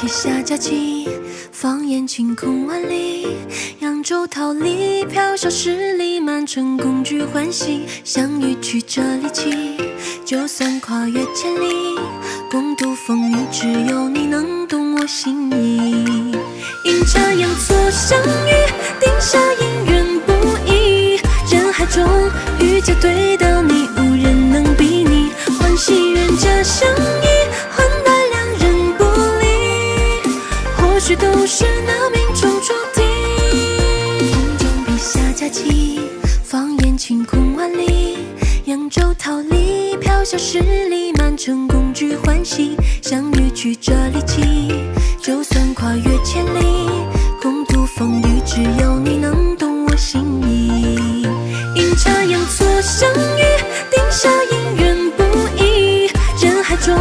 下佳期，放眼晴空万里。扬州桃李，飘小十里，满城共聚欢喜。相遇曲折离奇，就算跨越千里，共度风雨，只有你能懂我心意。阴差阳错相遇，定下姻缘不易。人海中遇见对到你，无人能比拟。欢喜冤家相依，换来两人不离。或许都是那命中注定。风中笔下佳期，放眼晴空万里。扬州桃李，飘小十里，满城共聚欢喜。相遇曲折离奇，就算跨越千里，共度风雨，只有你能懂我心意。阴差阳错相遇，定下姻缘不易。人海中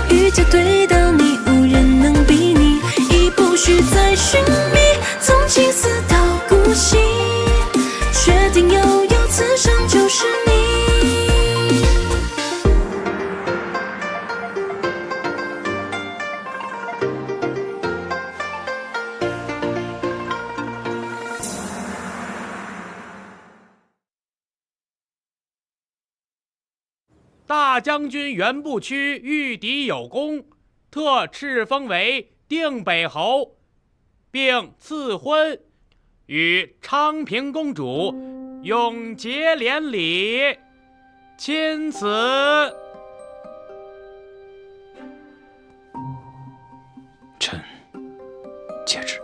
遇见对到你，无人能比拟。已不需再寻觅，从青丝到古稀，确定悠悠此生就是你。大将军原部区御敌有功，特敕封为定北侯，并赐婚，与昌平公主永结连理，钦此。臣接旨。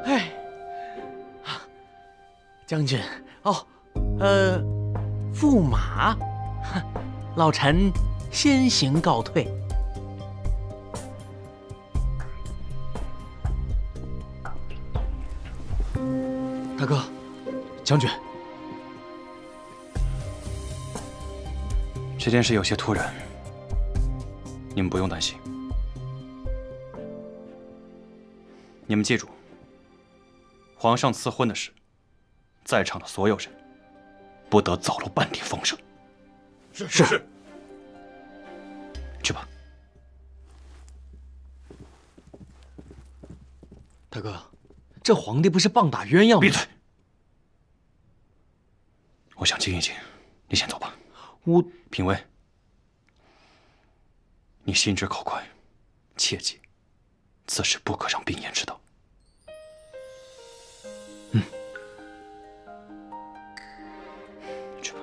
哎，将军哦，驸马，老臣先行告退。大哥，将军，这件事有些突然，你们不用担心。你们记住，皇上赐婚的事，在场的所有人不得走漏半点风声。是。去吧。大哥，这皇帝不是棒打鸳鸯吗？闭嘴！我想静一静，你先走吧。评委，你心直口快，切记，此事不可让冰颜知道。去吧。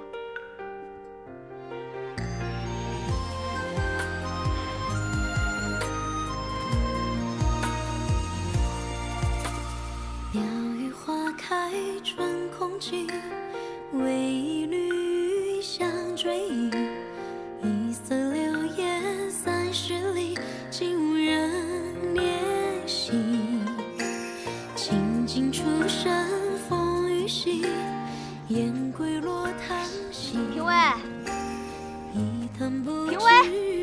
鸟语花开春空气，为一缕相追忆。一色流烟30里，竟无人怜惜。清尽出身风雨息，雁归落叹息。评委，一叹不知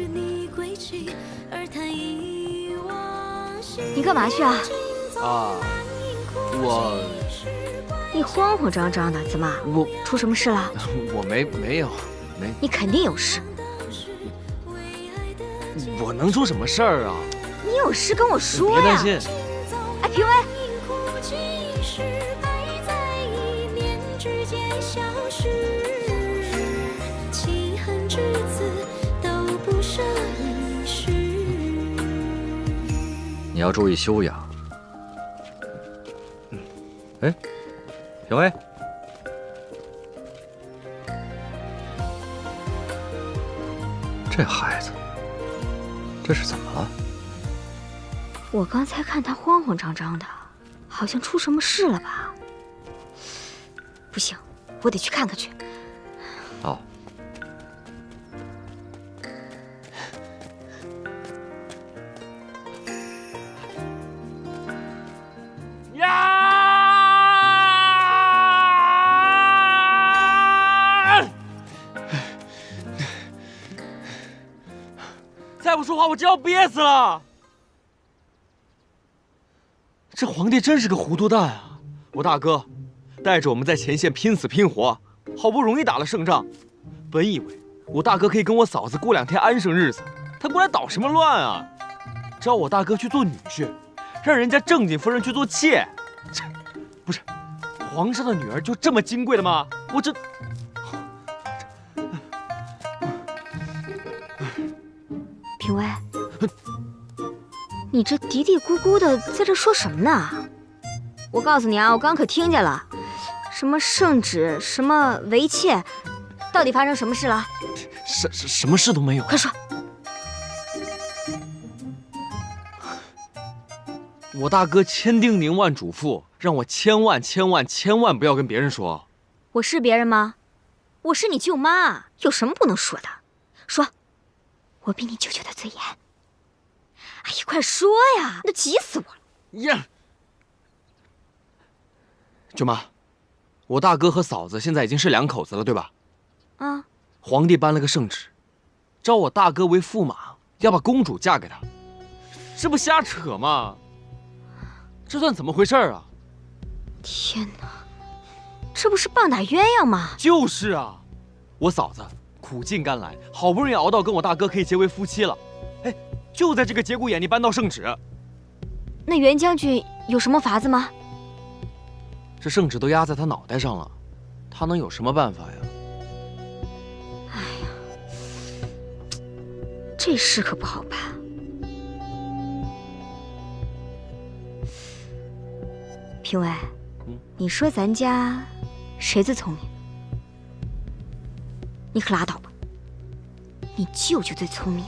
你归期，而叹一往昔。你干嘛去啊？你慌慌张张的，怎么？出什么事了？我没有。你肯定有事。我能出什么事儿啊？你有事跟我说呀。别担心。哎，评委，你要注意修养。哎，评委，这孩子，这是怎么了？我刚才看他慌慌张张的，好像出什么事了吧？不行，我得去看看去。好。再不说话，我真要憋死了！这皇帝真是个糊涂蛋啊！我大哥带着我们在前线拼死拼活，好不容易打了胜仗，本以为我大哥可以跟我嫂子过2天安生日子，他过来捣什么乱啊？招我大哥去做女婿，让人家正经夫人去做妾，这不是皇上的女儿就这么金贵的吗？我这……评委，你这嘀嘀咕咕的在这说什么呢？我告诉你啊，我刚可听见了，什么圣旨，什么为妾，到底发生什么事了？什么事都没有。快说！我大哥千叮咛万嘱咐，让我千万不要跟别人说。我是别人吗？我是你舅妈，有什么不能说的？说，我比你舅舅的嘴严。哎呀，快说呀！都急死我了。呀，舅妈，我大哥和嫂子现在已经是两口子了，对吧？啊，皇帝颁了个圣旨，招我大哥为驸马，要把公主嫁给他，这不瞎扯吗？这算怎么回事啊？天哪，这不是棒打鸳鸯吗？就是啊，我嫂子苦尽甘来，好不容易熬到跟我大哥可以结为夫妻了，哎，就在这个节骨眼里搬到圣旨。那袁将军有什么法子吗？这圣旨都压在他脑袋上了，他能有什么办法呀？哎呀，这事可不好办。评委，你说咱家谁最聪明？你可拉倒吧！你舅舅最聪明，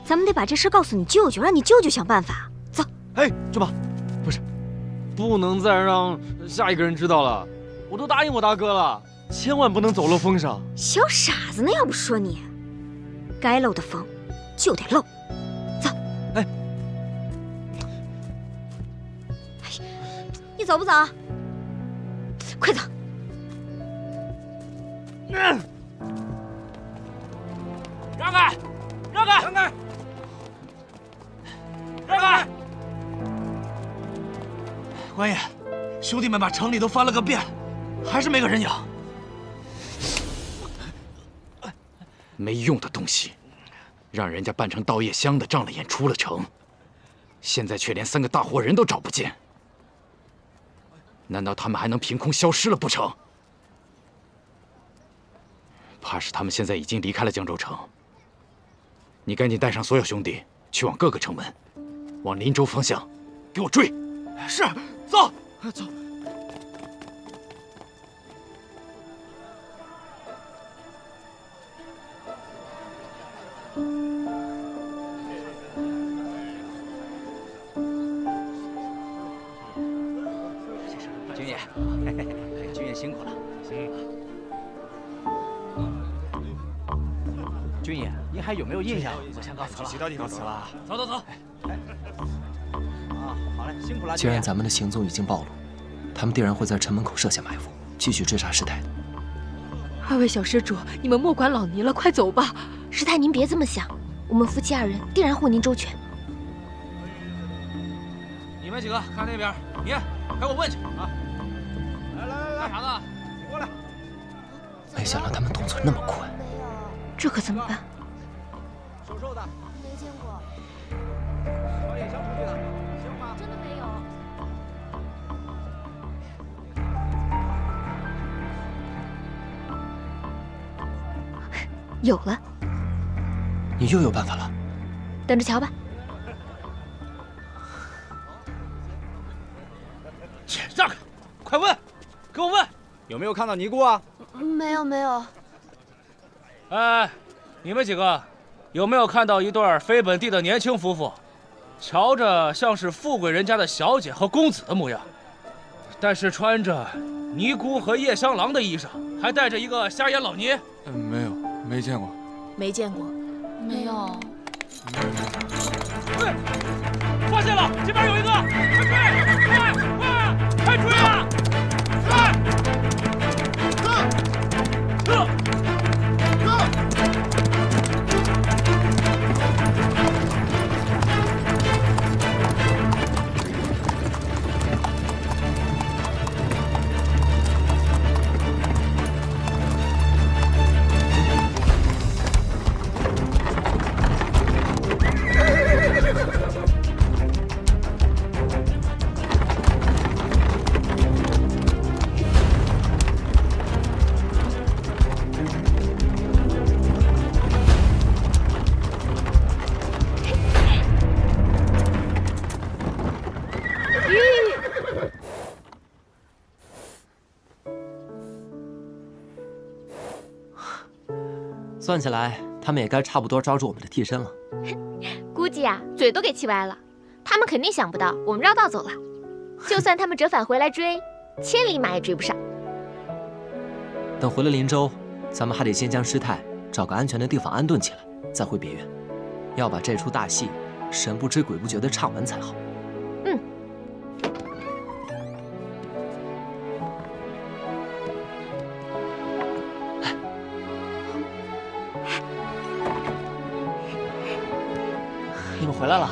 咱们得把这事告诉你舅舅，让你舅舅想办法。走。哎，舅妈，不是，不能再让下一个人知道了。我都答应我大哥了，千万不能走漏风声。小傻子呢，要不说你，该漏的风就得漏。走。哎，你走不走？快走！让开！让开！让开！让开！官爷，兄弟们把城里都翻了个遍，还是没个人影。没用的东西，让人家扮成稻叶箱的仗了眼出了城，现在却连3个大活人都找不见。难道他们还能凭空消失了不成？怕是他们现在已经离开了江州城。你赶紧带上所有兄弟，去往各个城门，往林州方向，给我追！是，走，走。军爷，军爷辛苦了。军爷，您还有没有印象？我先告辞了。告辞了。走走走。啊，好嘞，辛苦了。既然咱们的行踪已经暴露，他们定然会在城门口设下埋伏，继续追查师太的。2位小施主，你们莫管老尼了，快走吧。师太，您别这么想，我们夫妻2人定然护您周全。你们几个看那边，你陪我问去啊！来，干啥呢？过来。没想到他们动作那么快，这可怎么办？瘦瘦的，没见过，小野香出去的，行吗？真的没有。有了，你又有办法了？等着瞧吧。让开！快问，给我问，有没有看到尼姑啊？没有没有。哎，你们几个有没有看到一对非本地的年轻夫妇？瞧着像是富贵人家的小姐和公子的模样，但是穿着尼姑和夜香郎的衣裳，还带着一个瞎眼老尼。没有，没见过。没见过。没有。对，发现了，这边有一个，快追！快追啊！算起来，他们也该差不多抓住我们的替身了。估计啊，嘴都给气歪了。他们肯定想不到我们绕道走了，就算他们折返回来追，千里马也追不上。等回了林州，咱们还得先将师太找个安全的地方安顿起来，再回别院。要把这出大戏神不知鬼不觉地唱完才好。嗯。你们回来了，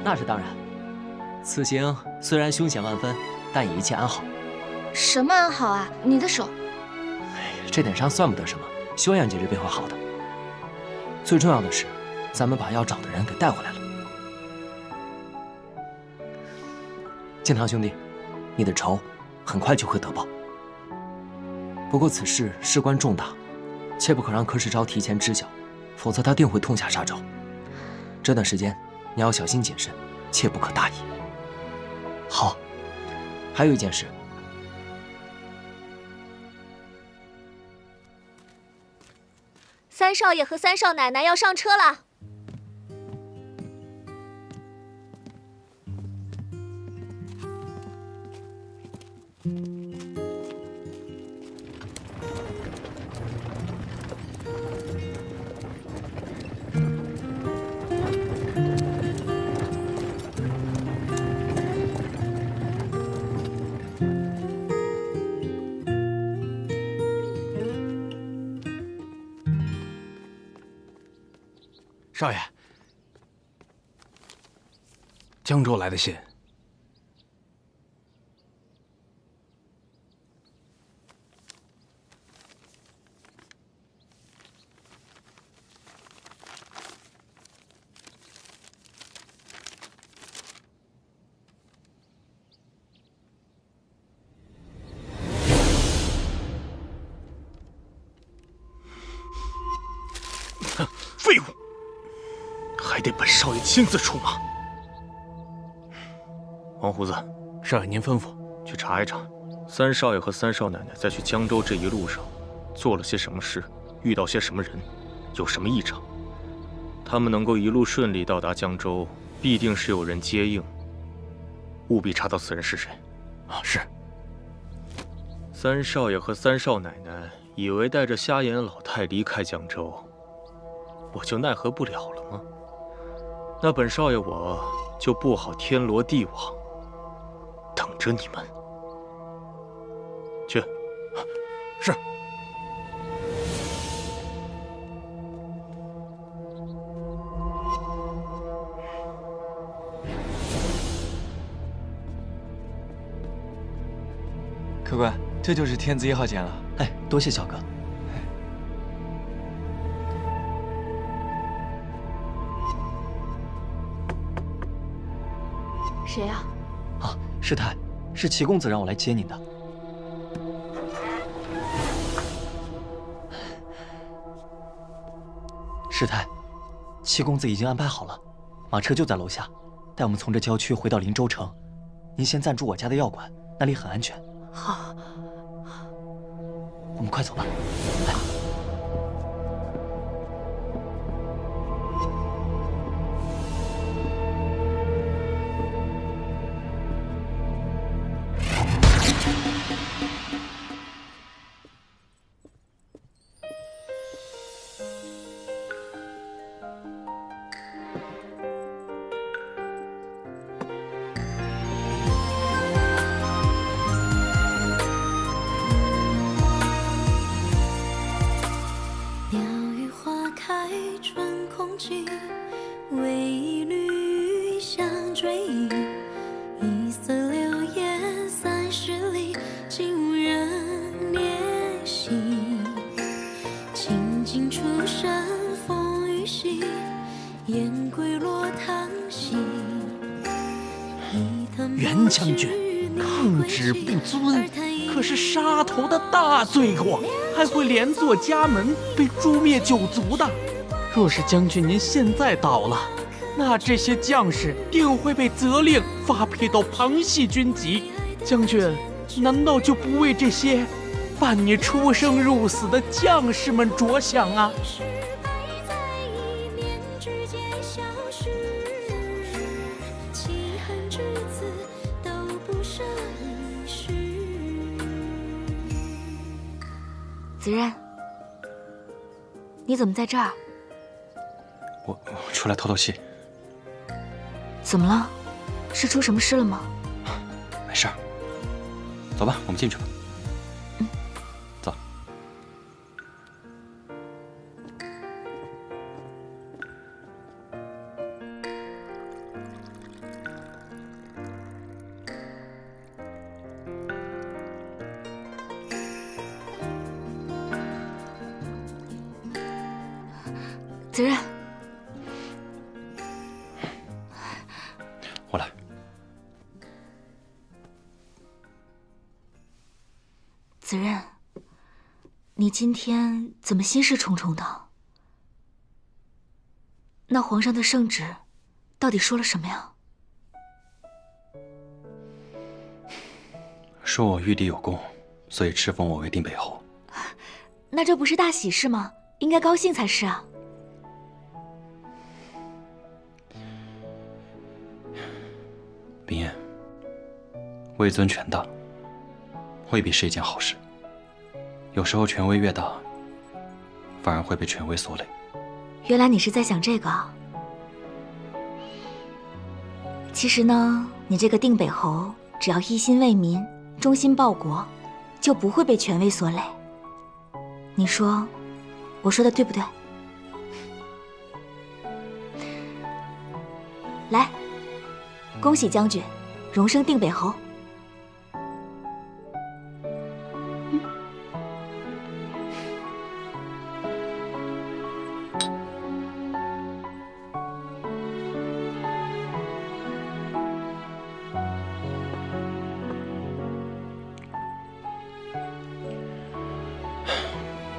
那是当然。此行虽然凶险万分，但也一切安好。什么安好啊？你的手，这点伤算不得什么，休养几日便会好的。最重要的是，咱们把要找的人给带回来了。建堂兄弟，你的仇很快就会得报。不过此事事关重大，切不可让柯世昭提前知晓，否则他定会痛下杀招。这段时间你要小心谨慎，切不可大意。好，还有一件事。三少爷和三少奶奶要上车了。少爷，江州来的信。废物！还得本少爷亲自出马。王胡子，少爷您吩咐，去查一查，三少爷和三少奶奶在去江州这一路上做了些什么事，遇到些什么人，有什么异常。他们能够一路顺利到达江州，必定是有人接应。务必查到此人是谁。啊，是。三少爷和三少奶奶以为带着瞎眼老太离开江州，我就奈何不了了吗？那本少爷我就布好天罗地网，等着你们。去。是。客官，这就是天子1号间了。哎，多谢小哥。谁呀？啊，师太，是齐公子让我来接您的。师太，齐公子已经安排好了，马车就在楼下，带我们从这郊区回到林州城。您先暂住我家的药馆，那里很安全。好，我们快走吧。来。袁将军抗旨不遵，可是杀头的大罪过，还会连坐家门，被诛灭9族的。若是将军您现在倒了，那这些将士定会被责令发配到旁系军籍。将军难道就不为这些伴你出生入死的将士们着想啊？子任，你怎么在这儿？我出来透透气。怎么了？是出什么事了吗？没事儿。走吧，我们进去吧。走。子任，我来。子任，你今天怎么心事重重的？那皇上的圣旨到底说了什么呀？说我玉帝有功，所以敕封我为定北侯。那这不是大喜事吗？应该高兴才是啊。冰燕，位尊权大，未必是一件好事。有时候权威越大，反而会被权威所累。原来你是在想这个啊。其实呢，你这个定北侯，只要一心为民，忠心报国，就不会被权威所累。你说，我说的对不对？来，恭喜将军，荣升定北侯。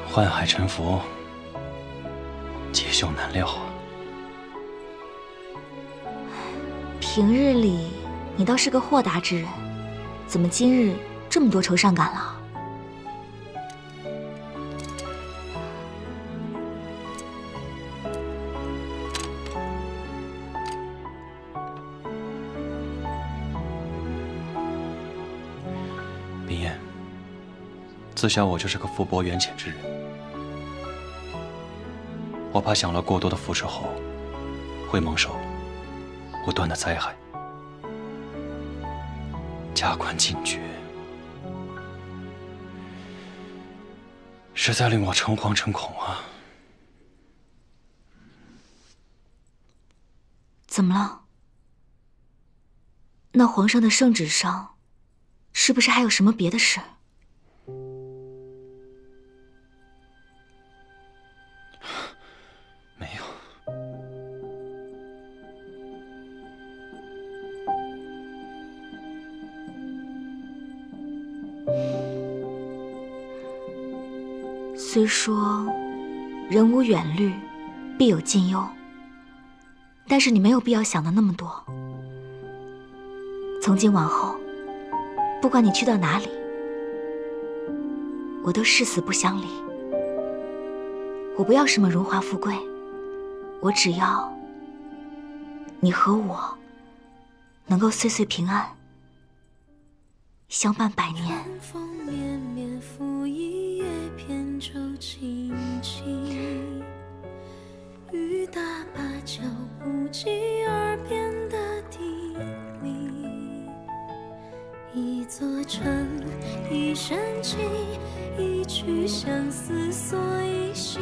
宦海沉浮，劫凶难料啊！平日里你倒是个豁达之人，怎么今日这么多愁善感了？冰燕，自小我就是个福薄缘浅之人。我怕享了过多的福之后，会蒙受不断的灾害。加官进爵，实在令我诚惶诚恐啊！怎么了？那皇上的圣旨上，是不是还有什么别的事？没有。虽说人无远虑，必有近忧，但是你没有必要想的那么多。从今往后，不管你去到哪里，我都誓死不相离。我不要什么荣华富贵，我只要你和我能够岁岁平安，相伴百年。雨打芭蕉不及耳边的笛鸣，一座城，一声情，一曲相思所以醒。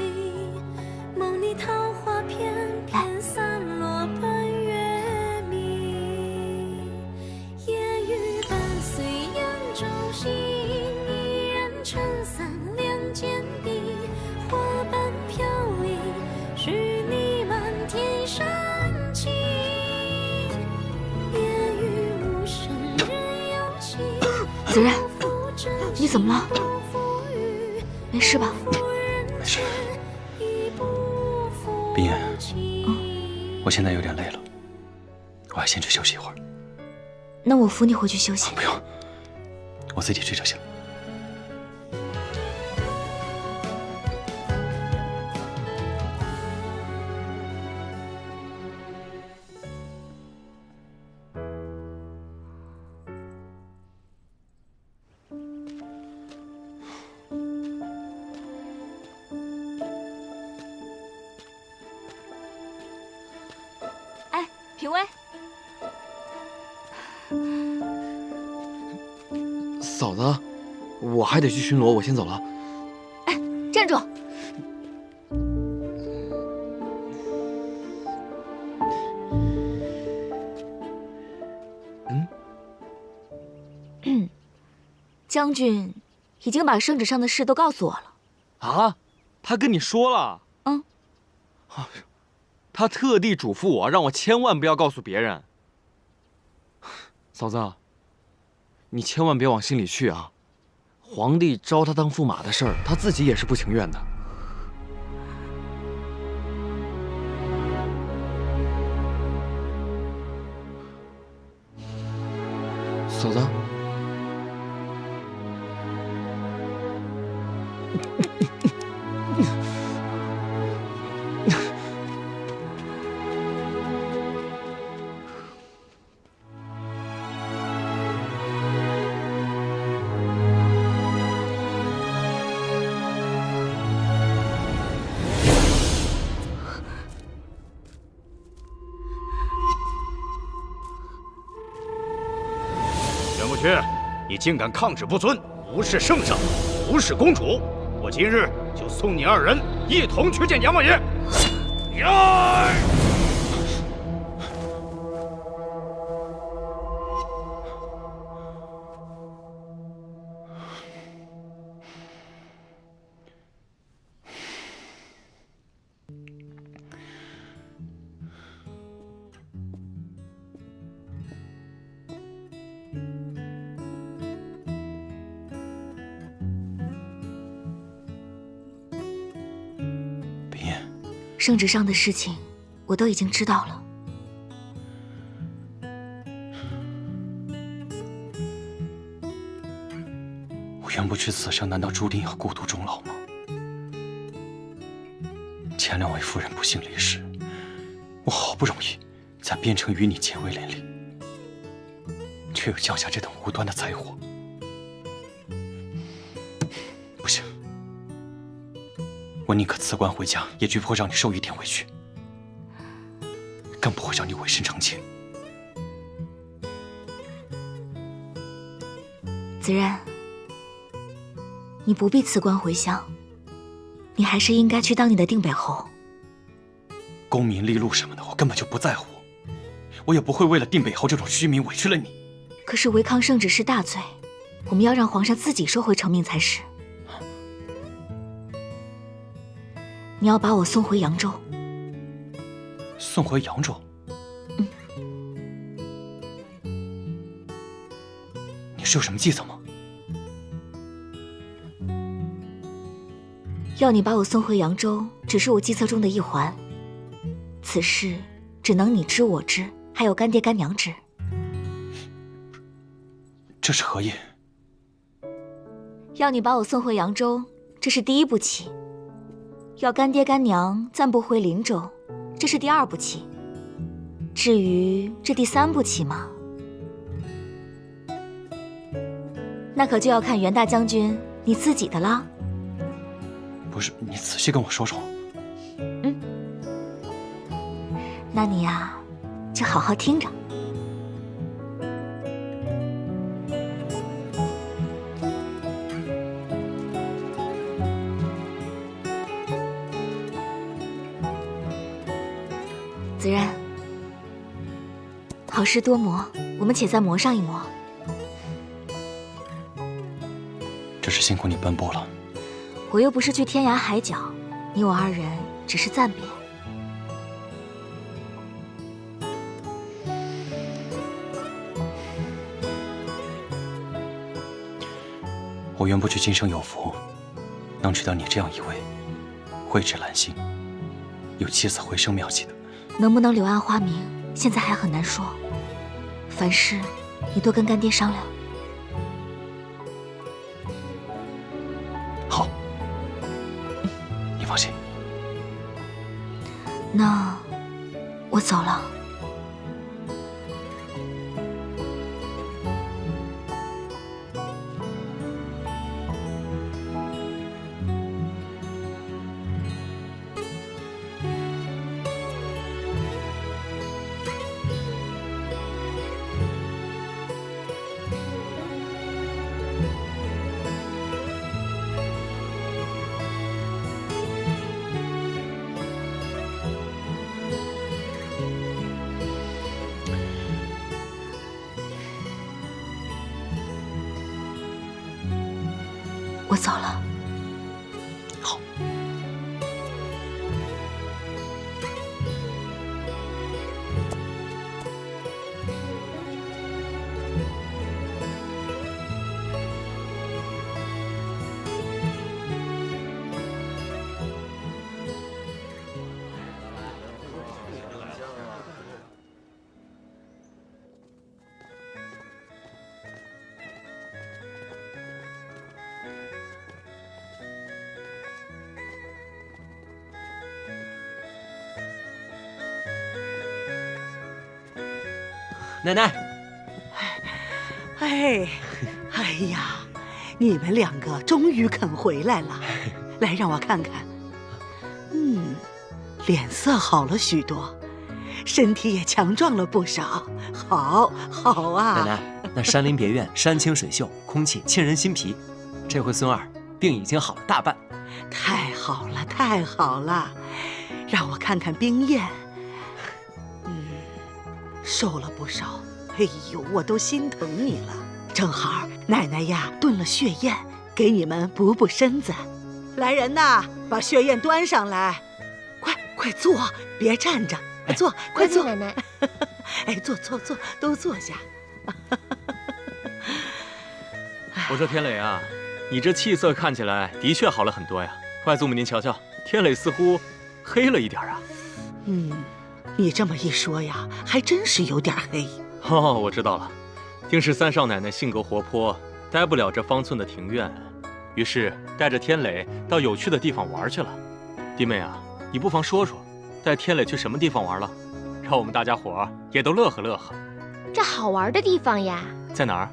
梦里桃花片片散落奔月明，夜雨伴随扬州行，一人撑伞两肩并，花瓣飘零，是你满天深情。夜雨无声人有情。子然，你怎么了？没事吧？没事。冰燕，我现在有点累了，我还先去休息一会儿。那我扶你回去休息。不用，我自己去就行。评威，嫂子，我还得去巡逻，我先走了。哎，站住！将军已经把圣旨上的事都告诉我了。啊？他跟你说了？嗯。他特地嘱咐我，让我千万不要告诉别人。嫂子，你千万别往心里去啊！皇帝招他当驸马的事儿，他自己也是不情愿的。嫂子。袁不屈，你竟敢抗旨不遵，无视圣上，无视公主！我今日就送你二人一同去见阎王爷！呀！圣旨上的事情，我都已经知道了。我袁不屈此生难道注定要孤独终老吗？前2位夫人不幸离世，我好不容易在边城与你结为连理，却又降下这等无端的灾祸。不行，我宁可辞官回家，也绝不会让你受一点委屈，更不会让你委身臣妾。子然，你不必辞官回乡，你还是应该去当你的定北侯。功名利禄什么的，我根本就不在乎，我也不会为了定北侯这种虚名委屈了你。可是违抗圣旨是大罪，我们要让皇上自己收回成命才是。你要把我送回扬州。送回扬州？你是有什么计策吗？要你把我送回扬州，只是我计策中的一环。此事只能你知我知，还有干爹干娘知。这是何意？要你把我送回扬州，这是第一步棋。要干爹干娘暂不回灵州，这是第2步棋。至于这第3步棋嘛，那可就要看袁大将军你自己的啦。不是，你仔细跟我说说。那你呀，就好好听着。子然，好事多磨，我们且再磨上一磨。真是辛苦你奔波了。我又不是去天涯海角，你我2人只是暂别。我袁不屈今生有福，能娶到你这样一位蕙质兰心、有起死回生妙计的。能不能柳暗花明，现在还很难说。凡事你多跟干爹商量。好，你放心。那我走了。我走了。好。奶奶，哎呀，你们两个终于肯回来了，来让我看看。脸色好了许多，身体也强壮了不少，好啊。奶奶，那山林别院山清水秀，空气沁人心脾。这回孙儿病已经好了大半。太好了，太好了，让我看看冰燕。瘦了不少，哎呦，我都心疼你了。正好奶奶呀炖了血燕，给你们补补身子。来人呐，把血燕端上来，快坐，别站着，坐，快坐。奶奶，哎，坐，都坐下。我说天磊啊，你这气色看起来的确好了很多呀。外祖母您瞧瞧，天磊似乎黑了一点啊。你这么一说呀，还真是有点黑。哦，我知道了，定是三少奶奶性格活泼，待不了这方寸的庭院，于是带着天磊到有趣的地方玩去了。弟妹啊，你不妨说说，带天磊去什么地方玩了，让我们大家伙儿也都乐呵乐呵。这好玩的地方呀，在哪儿？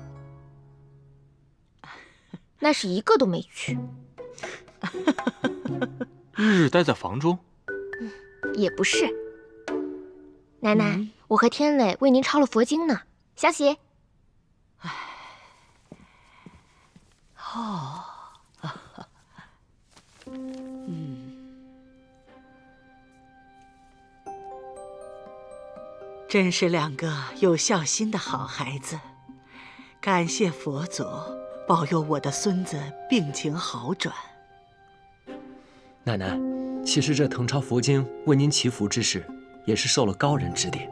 那是一个都没去。日日待在房中？也不是。奶奶，我和天磊为您抄了佛经呢。小喜。真是两个有孝心的好孩子，感谢佛祖保佑我的孙子病情好转。奶奶，其实这誊抄佛经为您祈福之事，也是受了高人指点。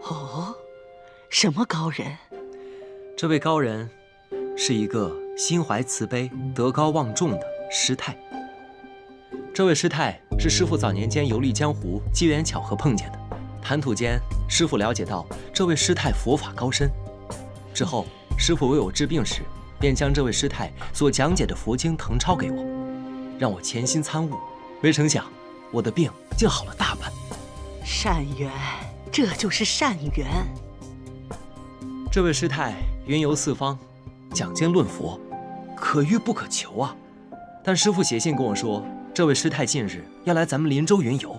哦，什么高人？这位高人是一个心怀慈悲、德高望重的师太。这位师太是师父早年间游历江湖，机缘巧合碰见的。谈吐间，师父了解到这位师太佛法高深。之后，师父为我治病时，便将这位师太所讲解的佛经誊抄给我，让我潜心参悟。没成想，我的病竟好了大半。善缘，这就是善缘。这位师太云游四方，讲经论佛，可遇不可求啊。但师父写信跟我说，这位师太近日要来咱们林州云游。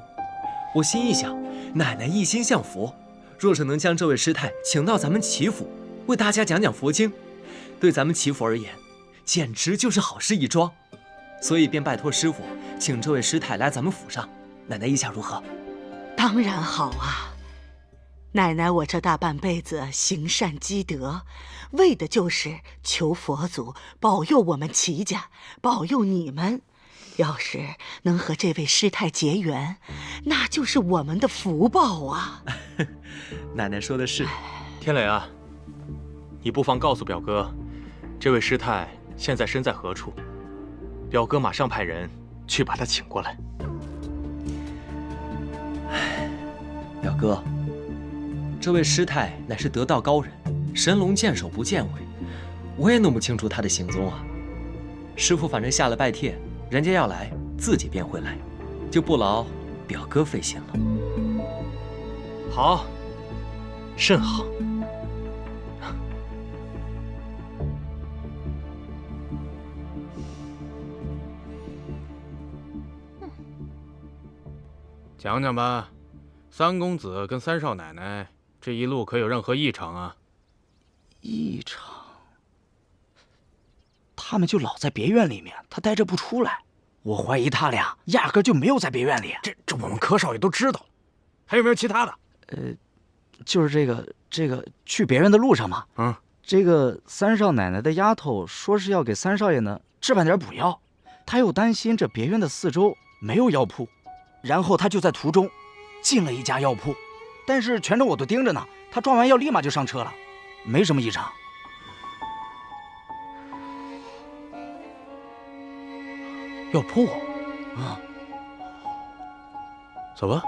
我心一想，奶奶一心向佛，若是能将这位师太请到咱们祈福，为大家讲讲佛经，对咱们祈福而言，简直就是好事一桩。所以便拜托师父，请这位师太来咱们府上。奶奶意下如何？当然好啊！奶奶我这大半辈子行善积德，为的就是求佛祖保佑我们齐家，保佑你们。要是能和这位师太结缘，那就是我们的福报啊！奶奶说的是。天磊啊，你不妨告诉表哥，这位师太现在身在何处？表哥马上派人去把她请过来。表哥，这位师太乃是得道高人，神龙见首不见尾，我也弄不清楚她的行踪啊。师父反正下了拜帖，人家要来，自己便会来，就不劳表哥费心了。好，甚好。讲讲吧，三公子跟三少奶奶这一路可有任何异常啊？异常？他们就老在别院里面，他待着不出来。我怀疑他俩压根就没有在别院里。这我们柯少爷都知道了，还有没有其他的？就是这个去别院的路上嘛，这个三少奶奶的丫头说是要给三少爷呢置办点补药，她又担心这别院的四周没有药铺，然后她就在途中进了一家药铺，但是全程我都盯着呢，她装完药立马就上车了，没什么异常。药铺啊，走吧。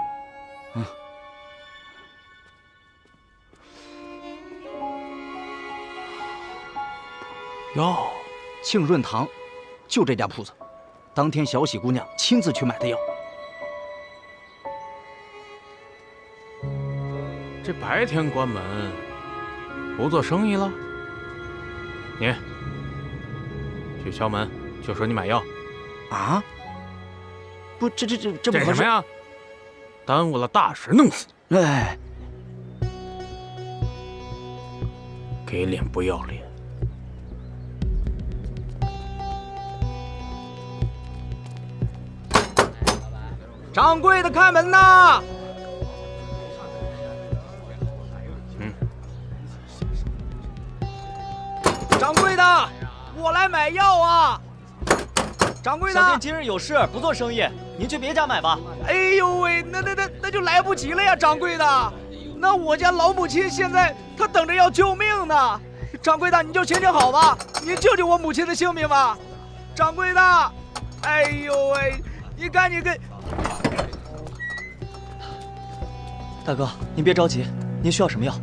药，庆润堂，就这家铺子，当天小喜姑娘亲自去买的药。这白天关门，不做生意了？你去敲门，就说你买药。啊？不，这不合适什么呀？耽误了大事，弄死！哎，给脸不要脸！掌柜的，开门呐！掌柜的，我来买药啊！掌柜的，小店今日有事，不做生意，您去别家买吧。哎呦喂，那就来不及了呀，掌柜的。那我家老母亲现在她等着要救命呢。掌柜的，你就行好吧，您救救我母亲的性命吧。掌柜的，哎呦喂，你赶紧给。大哥，您别着急，您需要什么药？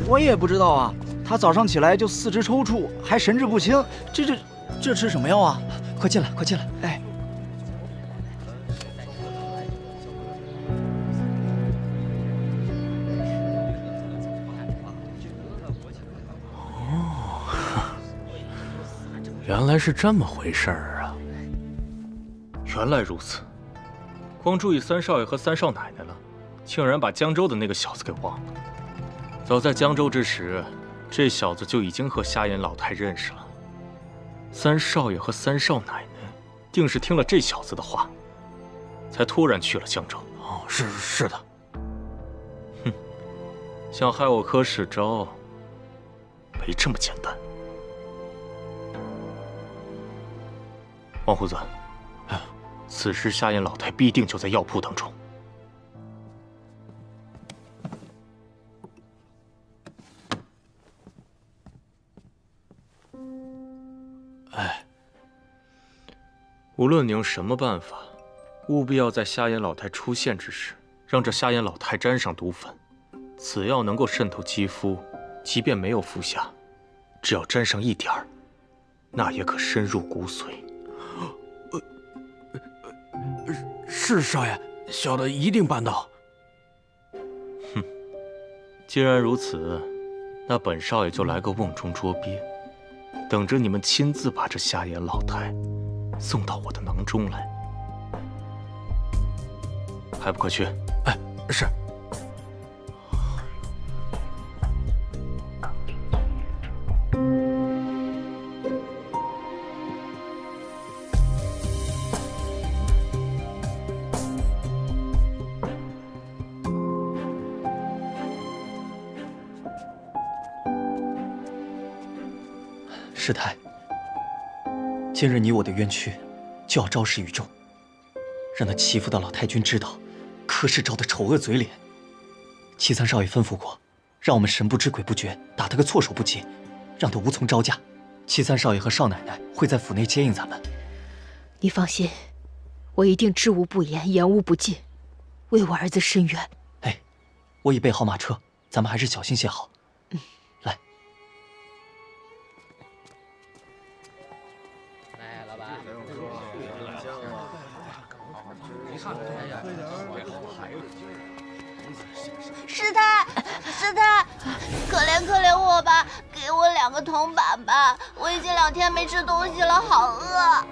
我也不知道啊，他早上起来就四肢抽搐，还神志不清，这吃什么药啊？快进来，快进来！哎，原来是这么回事儿啊！原来如此，光注意三少爷和三少奶奶了，竟然把江州的那个小子给忘了。早在江州之时，这小子就已经和瞎眼老太认识了。三少爷和三少奶奶定是听了这小子的话，才突然去了江州。哦，是的。哼，想害我柯世昭，没这么简单。王胡子，此时瞎眼老太必定就在药铺当中。无论你用什么办法，务必要在瞎眼老太出现之时，让这瞎眼老太沾上毒粉。此药能够渗透肌肤，即便没有服下，只要沾上一点儿，那也可深入骨髓。是少爷，小的一定办到。哼，既然如此，那本少爷就来个瓮中捉鳖，等着你们亲自把这瞎眼老太送到我的囊中来。还不快去！哎，是。师太，今日你我的冤屈就要昭示于众，让那欺负的老太君知道柯世昭的丑恶嘴脸。齐三少爷吩咐过，让我们神不知鬼不觉，打他个措手不及，让他无从招架。齐三少爷和少奶奶会在府内接应咱们。你放心，我一定知无不言，言无不尽，为我儿子伸冤。哎，我已备好马车，咱们还是小心些好。来。师太，师太，可怜我吧，给我2个铜板吧，我已经2天没吃东西了，好饿。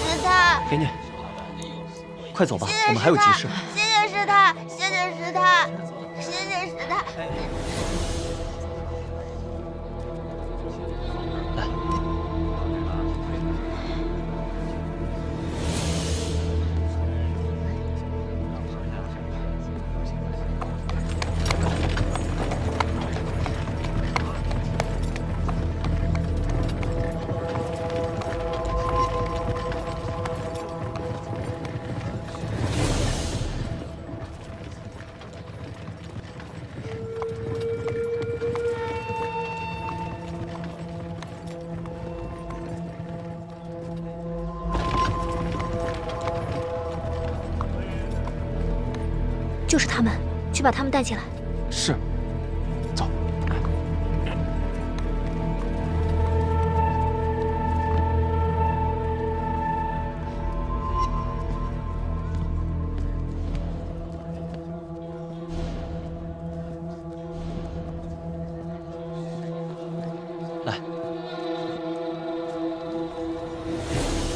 师太，给你，快走吧，我们还有急事。谢谢师太，谢谢师太，谢谢师太。就是他们，去把他们带进来。是。走。来，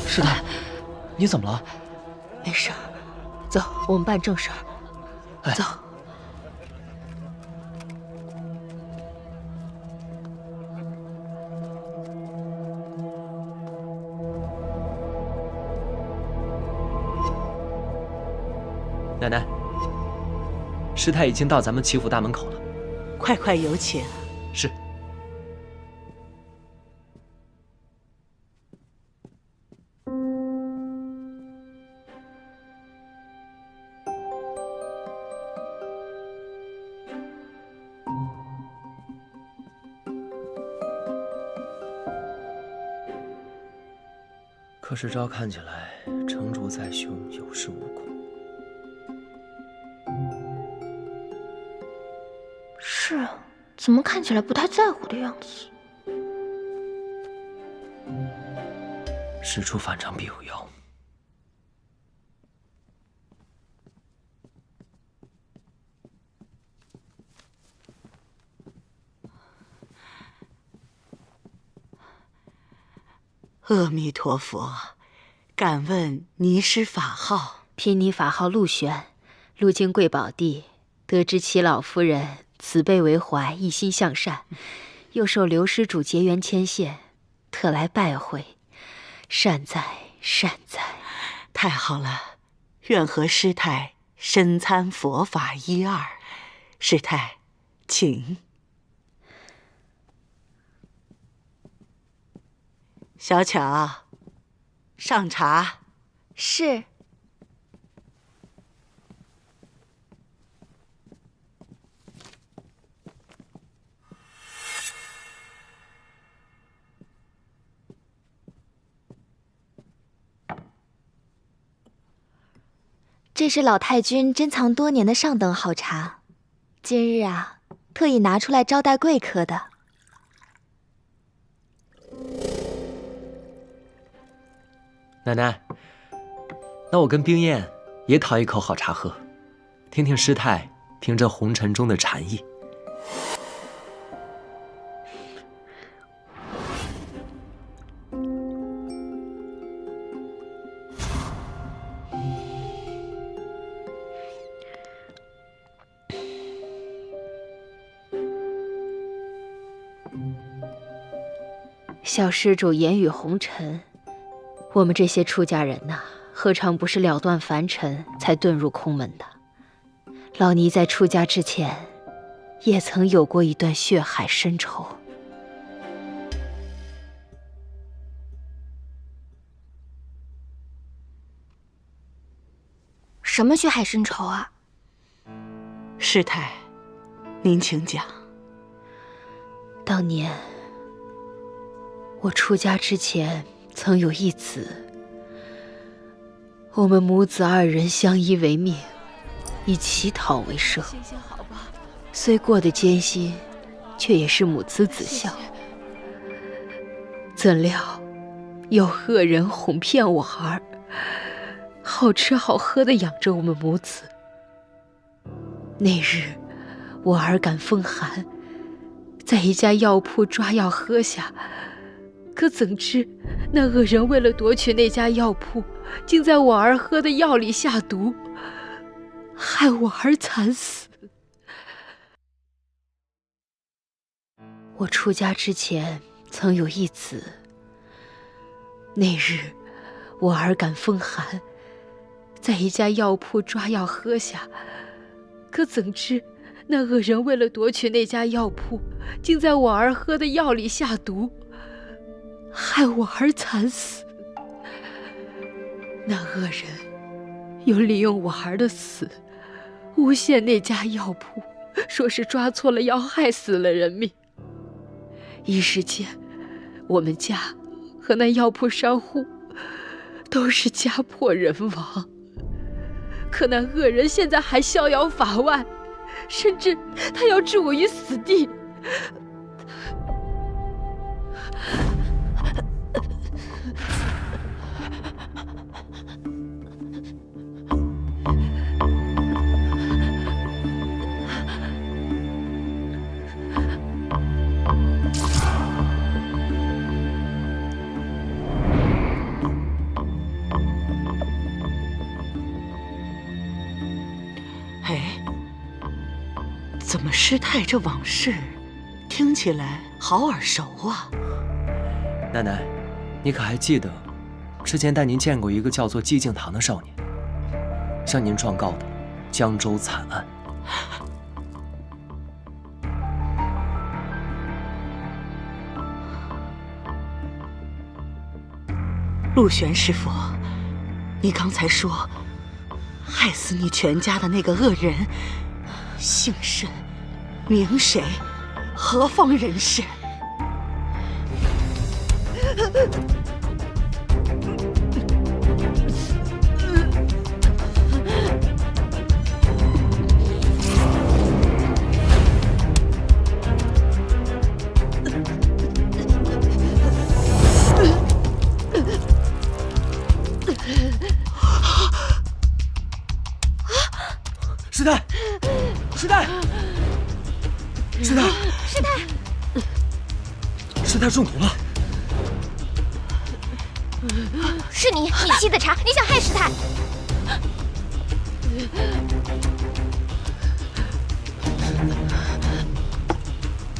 师太，你怎么了？没事，走，我们办正事儿。走。奶奶，师太已经到咱们齐府大门口了，快快有请。是。柯世昭看起来成竹在胸，有恃无恐。是啊，怎么看起来不太在乎的样子？事出反常必有妖。阿弥陀佛，敢问尼师法号？贫尼法号陆玄，路经贵宝地，得知齐老夫人慈悲为怀，一心向善，又受刘施主结缘牵线，特来拜会。善哉善哉！太好了，愿和师太深参佛法一二。师太，请。小巧，上茶。是。这是老太君珍藏多年的上等好茶，今日啊，特意拿出来招待贵客的。奶奶，那我跟冰燕也讨一口好茶喝，听听师太凭这红尘中的禅意。小施主言语红尘，我们这些出家人呐，何尝不是了断凡尘才遁入空门的？老尼在出家之前，也曾有过一段血海深仇。什么血海深仇啊？师太，您请讲。当年我出家之前，曾有一子，我们母子二人相依为命，以乞讨为生。虽过得艰辛，却也是母慈子孝。怎料有恶人哄骗我儿，好吃好喝的养着我们母子。那日我儿感风寒，在一家药铺抓药喝下，可怎知那恶人为了夺取那家药铺，竟在我儿喝的药里下毒，害我儿惨死。我出家之前曾有一子，那日我儿感风寒，在一家药铺抓药喝下，可怎知那恶人为了夺取那家药铺，竟在我儿喝的药里下毒，害我儿惨死。那恶人又利用我儿的死，诬陷那家药铺，说是抓错了药，害死了人命。一时间，我们家和那药铺商户都是家破人亡，可那恶人现在还逍遥法外，甚至他要置我于死地。怎么师太这往事听起来好耳熟啊？奶奶，你可还记得之前带您见过一个叫做寂静堂的少年，向您状告的江州惨案？陆玄师傅，你刚才说害死你全家的那个恶人姓甚名谁，何方人士？师太，师太，师太，师太，师太中毒了。是你沏的茶，你想害师太。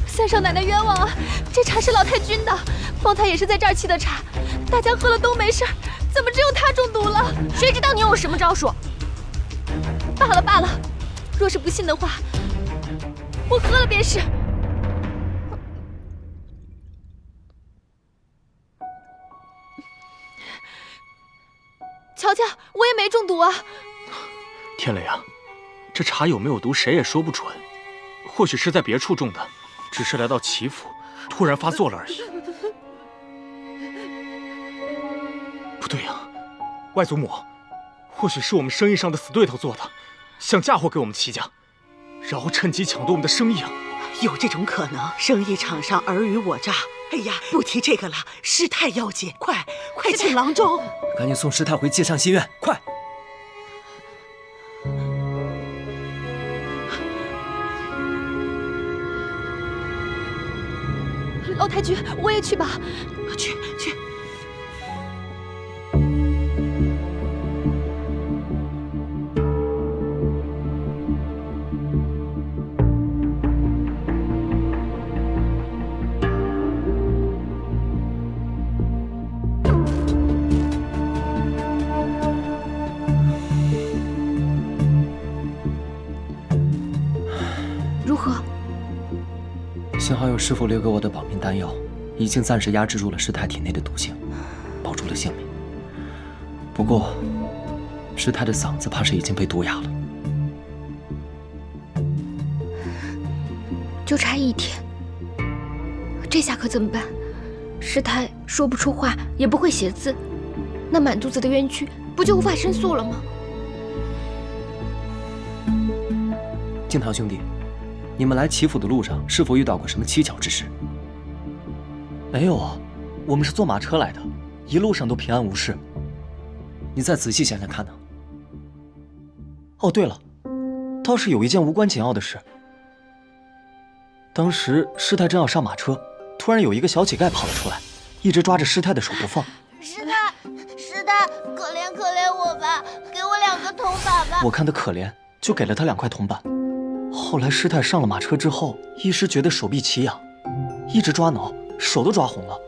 三少奶奶冤枉啊！这茶是老太君的，方才也是在这儿沏的茶，大家喝了都没事，怎么只有她中毒了？谁知道你用了什么招数？罢了罢了，若是不信的话，我喝了便是。瞧瞧，我也没中毒啊。天雷啊，这茶有没有毒，谁也说不准。或许是在别处中的，只是来到齐府，突然发作了而已。不对呀，外祖母，或许是我们生意上的死对头做的，想嫁祸给我们齐家，然后趁机抢夺我们的生意啊！有这种可能，生意场上尔虞我诈。哎呀，不提这个了，师太要紧，快请郎中，赶紧送师太回界上心院，快！老太君，我也去吧。去。如何？幸好有师父留给我的保命丹药，已经暂时压制住了师太体内的毒性，保住了性命。不过，师太的嗓子怕是已经被毒哑了。就差1天，这下可怎么办？师太说不出话，也不会写字，那满肚子的冤屈，不就无法申诉了吗？敬堂兄弟，你们来齐府的路上是否遇到过什么蹊跷之事？没有啊，我们是坐马车来的，一路上都平安无事。你再仔细想想看呢。哦，对了，倒是有一件无关紧要的事。当时师太正要上马车，突然有一个小乞丐跑了出来，一直抓着师太的手不放。师太，可怜我吧，给我2个铜板吧。我看他可怜，就给了他2块铜板。后来师太上了马车之后，一时觉得手臂奇痒，一直抓挠，手都抓红了。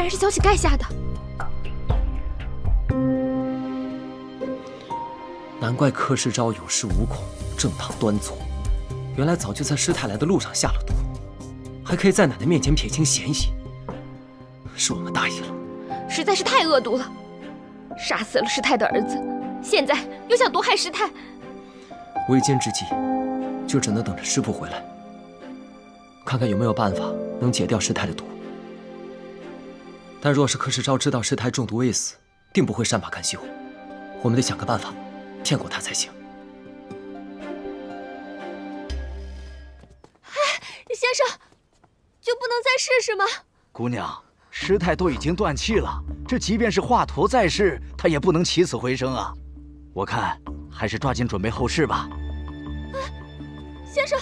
然是小乞丐下的。难怪柯世昭有恃无恐，正当端坐。原来早就在师太来的路上下了毒，还可以在奶奶面前撇清嫌疑。是我们大意了，实在是太恶毒了，杀死了师太的儿子，现在又想毒害师太。为奸之计，就只能等着师父回来，看看有没有办法能解掉师太的毒。但若是柯世昭知道师太中毒未死，定不会善罢甘休。我们得想个办法骗过他才行。先生，就不能再试试吗？姑娘，师太都已经断气了，这即便是华佗在世，他也不能起死回生啊！我看还是抓紧准备后事吧。先生，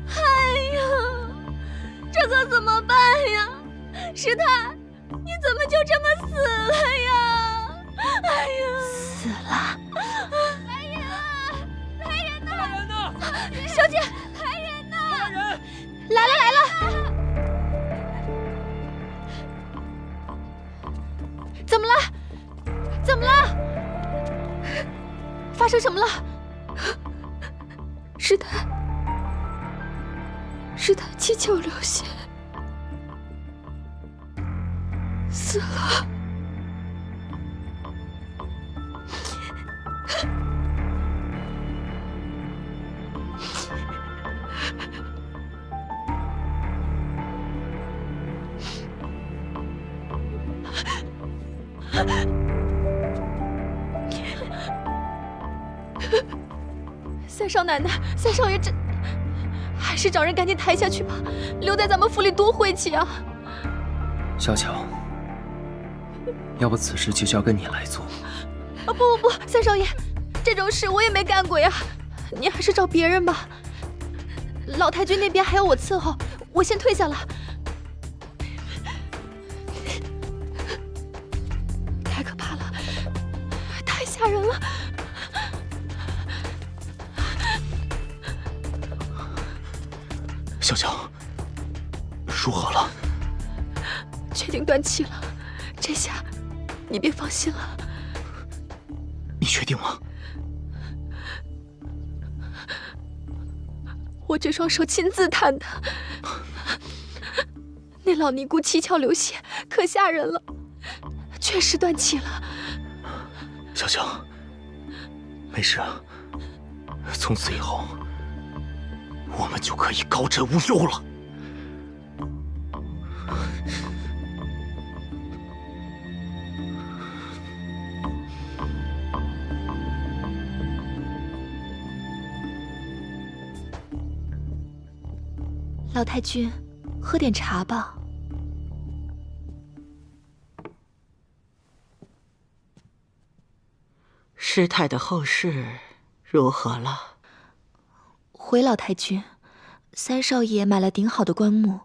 哎呀，这可怎么办呀？师太，你怎么就这么死了呀？哎呀，死了！来人啊！来人呐！来人呐！小姐，来人呐！来人！来了来了！怎么了？怎么了？发生什么了？师太七窍流血，死了。三少奶奶，三少爷，这还是找人赶紧抬下去吧，留在咱们府里多晦气啊！小巧，要不此事就交给你来做。啊不，三少爷，这种事我也没干过呀，你还是找别人吧。老太君那边还要我伺候，我先退下了。太可怕了，太吓人了。小乔，如何了？确定断气了，这下你别放心了。你确定吗？我这双手亲自弹的，那老尼姑七窍流血，可吓人了，确实断气了。小乔，没事，从此以后我们就可以高枕无忧了。老太君，喝点茶吧。师太的后事如何了？回老太君，三少爷买了顶好的棺木，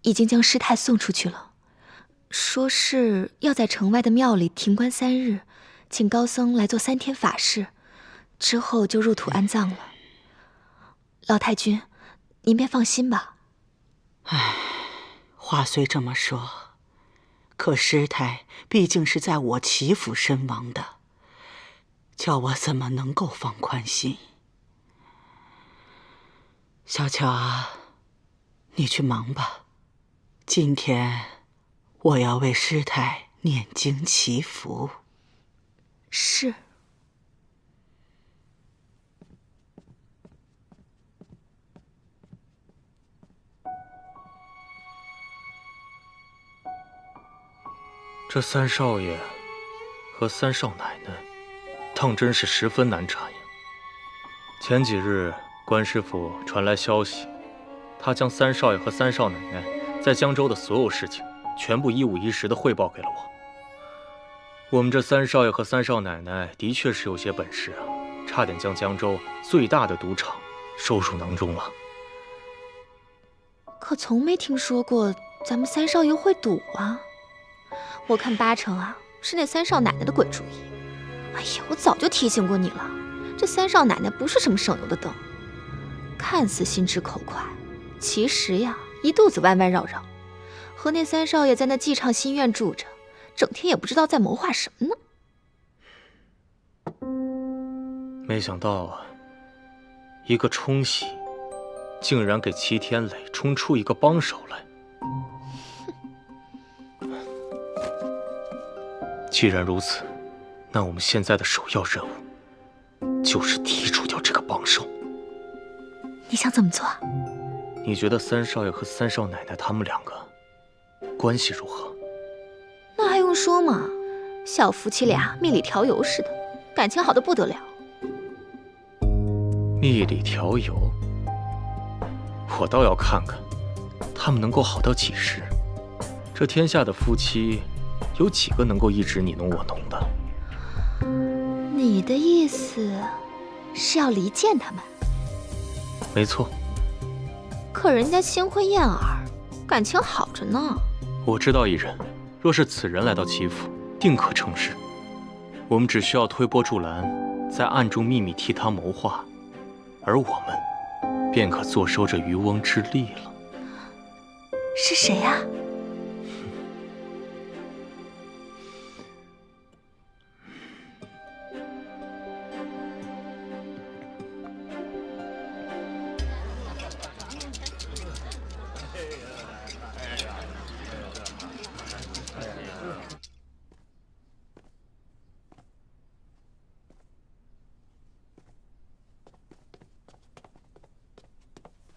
已经将师太送出去了，说是要在城外的庙里停棺3日，请高僧来做3天法事，之后就入土安葬了。老太君，您便放心吧。唉，话虽这么说，可师太毕竟是在我齐府身亡的，叫我怎么能够放宽心？小乔啊，你去忙吧。今天我要为师太念经祈福。是。这三少爷和三少奶奶，当真是十分难缠呀。前几日，关师傅传来消息，他将三少爷和三少奶奶在江州的所有事情，全部一五一十地汇报给了我。我们这三少爷和三少奶奶的确是有些本事啊，差点将江州最大的赌场收入囊中了。可从没听说过咱们三少爷会赌啊。我看8成啊是那三少奶奶的鬼主意。哎呀，我早就提醒过你了，这三少奶奶不是什么省油的灯，看似心直口快，其实呀一肚子弯弯绕绕。和那三少爷在那寄畅心院住着，整天也不知道在谋划什么呢。没想到啊，一个冲喜，竟然给齐天磊冲出一个帮手来。既然如此，那我们现在的首要任务就是剔除掉这个帮手。你想怎么做啊？你觉得三少爷和三少奶奶他们两个关系如何？那还用说吗？小夫妻俩蜜里调油似的，感情好得不得了。蜜里调油，我倒要看看他们能够好到几时。这天下的夫妻，有几个能够一直你侬我侬的？你的意思是要离间他们？没错。可人家新婚燕尔，感情好着呢。我知道一人，若是此人来到齐府，定可成事。我们只需要推波助澜，在暗中秘密替他谋划，而我们便可坐收这渔翁之利了。是谁呀？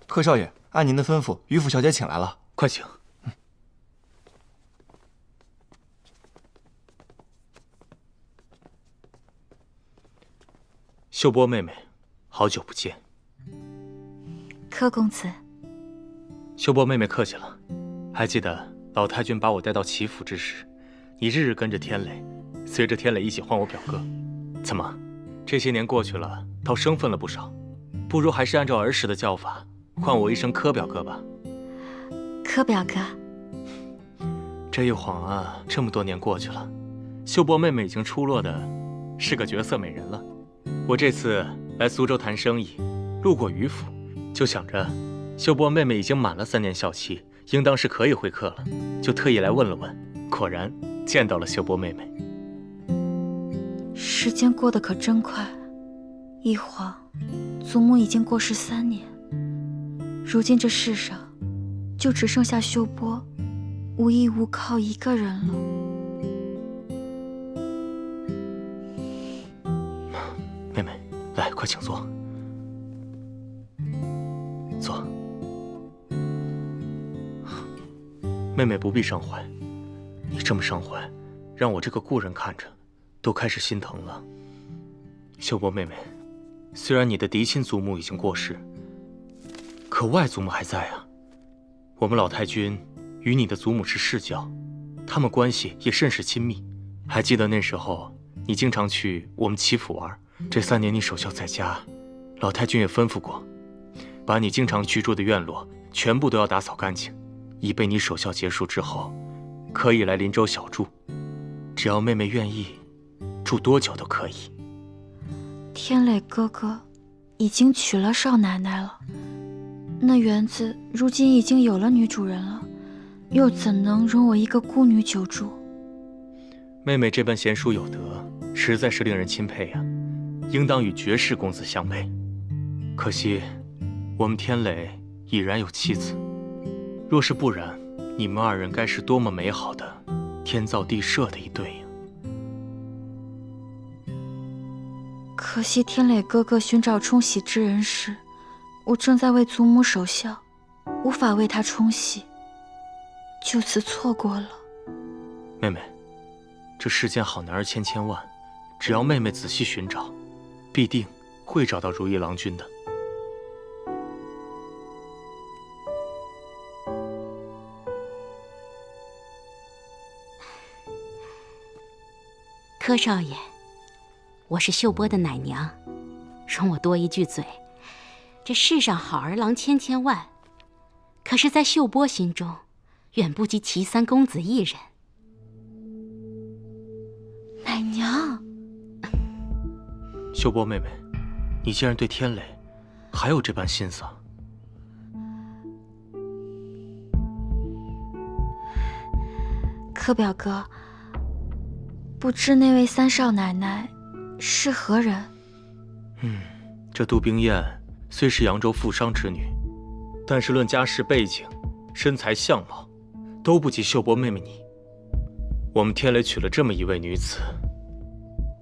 柯少爷，按您的吩咐，于府小姐请来了，快请。秀波妹妹，好久不见。柯公子，秀波妹妹客气了。还记得老太君把我带到齐府之时，你日日跟着天磊，随着天磊一起唤我表哥。怎么，这些年过去了，倒生分了不少。不如还是按照儿时的叫法，唤我一声柯表哥吧。柯表哥。这一晃啊，这么多年过去了，秀波妹妹已经出落的是个绝色美人了。我这次来苏州谈生意，路过于府，就想着秀波妹妹已经满了3年校期，应当是可以会客了，就特意来问了问。果然见到了秀波妹妹。时间过得可真快，一晃祖母已经过世3年，如今这世上就只剩下秀波无依无靠一个人了。妹妹，来，快请坐。坐。妹妹不必伤怀，你这么伤怀，让我这个故人看着都开始心疼了。秀波妹妹，虽然你的嫡亲祖母已经过世，可外祖母还在啊。我们老太君与你的祖母是世交，他们关系也甚是亲密。还记得那时候你经常去我们齐府玩，这3年你守孝在家，老太君也吩咐过，把你经常居住的院落全部都要打扫干净，以备你守孝结束之后可以来林州小住。只要妹妹愿意，住多久都可以。天磊哥哥已经娶了少奶奶了，那园子如今已经有了女主人了，又怎能容我一个孤女久住？妹妹这般贤淑有德，实在是令人钦佩呀，应当与绝世公子相配。可惜我们天磊已然有妻子，若是不然，你们2人该是多么美好的天造地设的一对呀！可惜天磊哥哥寻找冲喜之人时，我正在为祖母守孝，无法为他冲喜，就此错过了。妹妹，这世间好男儿千千万，只要妹妹仔细寻找，必定会找到如意郎君的。柯少爷，我是秀波的奶娘，容我多一句嘴，这世上好儿郎千千万，可是在秀波心中，远不及齐三公子一人。奶娘，秀波妹妹，你竟然对天磊还有这般心思啊？柯表哥，不知那位三少奶奶是何人？这杜冰燕虽是扬州富商之女，但是论家世背景、身材相貌，都不及秀波妹妹你。我们天雷娶了这么一位女子，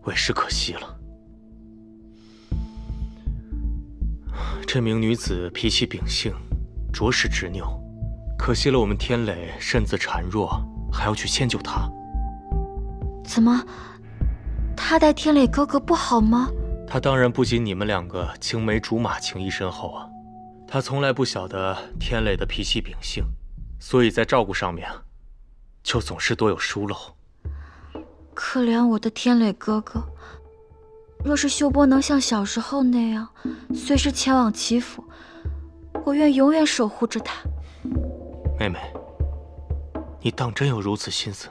委实可惜了。这名女子脾气秉性，着实执拗，可惜了我们天雷身子孱弱，还要去迁就她。怎么，她待天磊哥哥不好吗？她当然不及你们两个青梅竹马情谊深厚啊。她从来不晓得天磊的脾气秉性，所以在照顾上面就总是多有疏漏。可怜我的天磊哥哥，若是秀波能像小时候那样，随时前往齐府，我愿永远守护着他。妹妹，你当真有如此心思？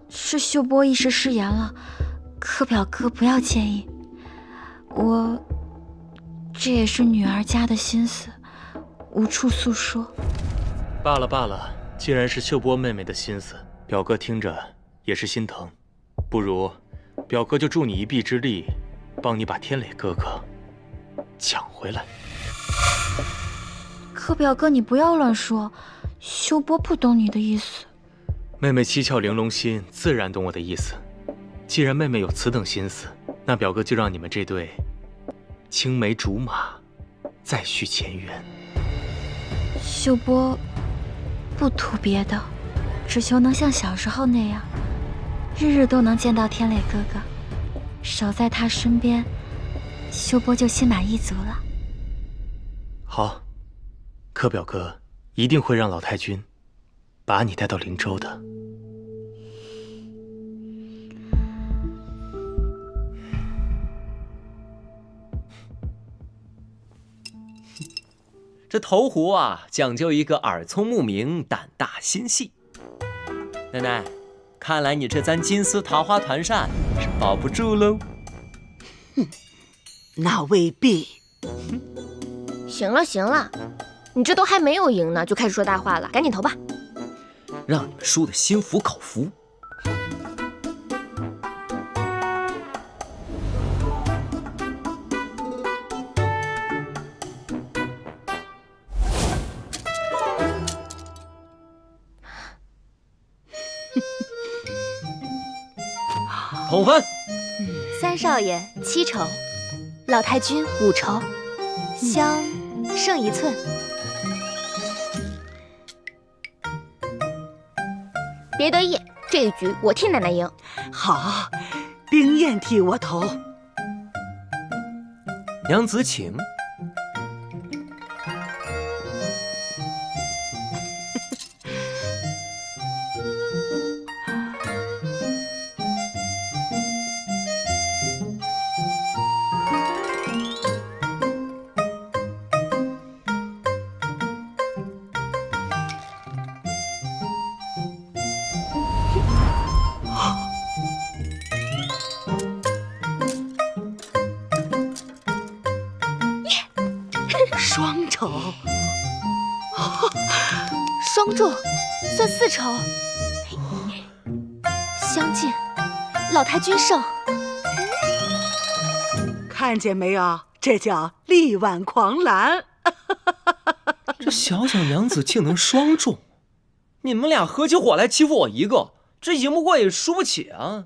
是秀波一时失言了，柯表哥不要介意。这也是女儿家的心思，无处诉说。罢了罢了，既然是秀波妹妹的心思，表哥听着也是心疼。不如，表哥就助你一臂之力，帮你把天磊哥哥抢回来。柯表哥，你不要乱说，秀波不懂你的意思。妹妹七窍玲珑心，自然懂我的意思。既然妹妹有此等心思，那表哥就让你们这对青梅竹马再续前缘。秀波不图别的，只求能像小时候那样，日日都能见到天磊哥哥，守在他身边，秀波就心满意足了。好，柯表哥一定会让老太君把你带到灵州的。这投壶啊，讲究一个耳聪目明、胆大心细。奶奶，看来你这簪金丝桃花团扇是保不住喽。那未必。行了行了，你这都还没有赢呢，就开始说大话了，赶紧投吧。让你们输得心服口服。统分。三少爷7筹，老太君5筹，香剩1寸。别得意，这一局我替奶奶赢。好，冰燕替我投。娘子请。双筹，双中，算4筹。相近，老太君胜。看见没有？这叫力挽狂澜。这小小娘子竟能双中，你们俩合起伙来欺负我一个，这赢不过也输不起啊！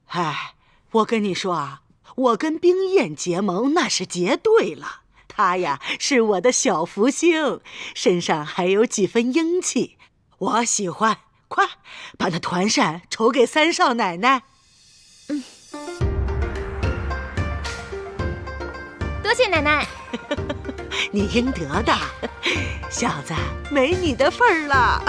哎，我跟你说啊，我跟冰燕结盟那是结对了。她呀是我的小福星，身上还有几分英气，我喜欢。快把那团扇筹给三少奶奶。多谢奶奶。你应得的，小子没你的份儿了。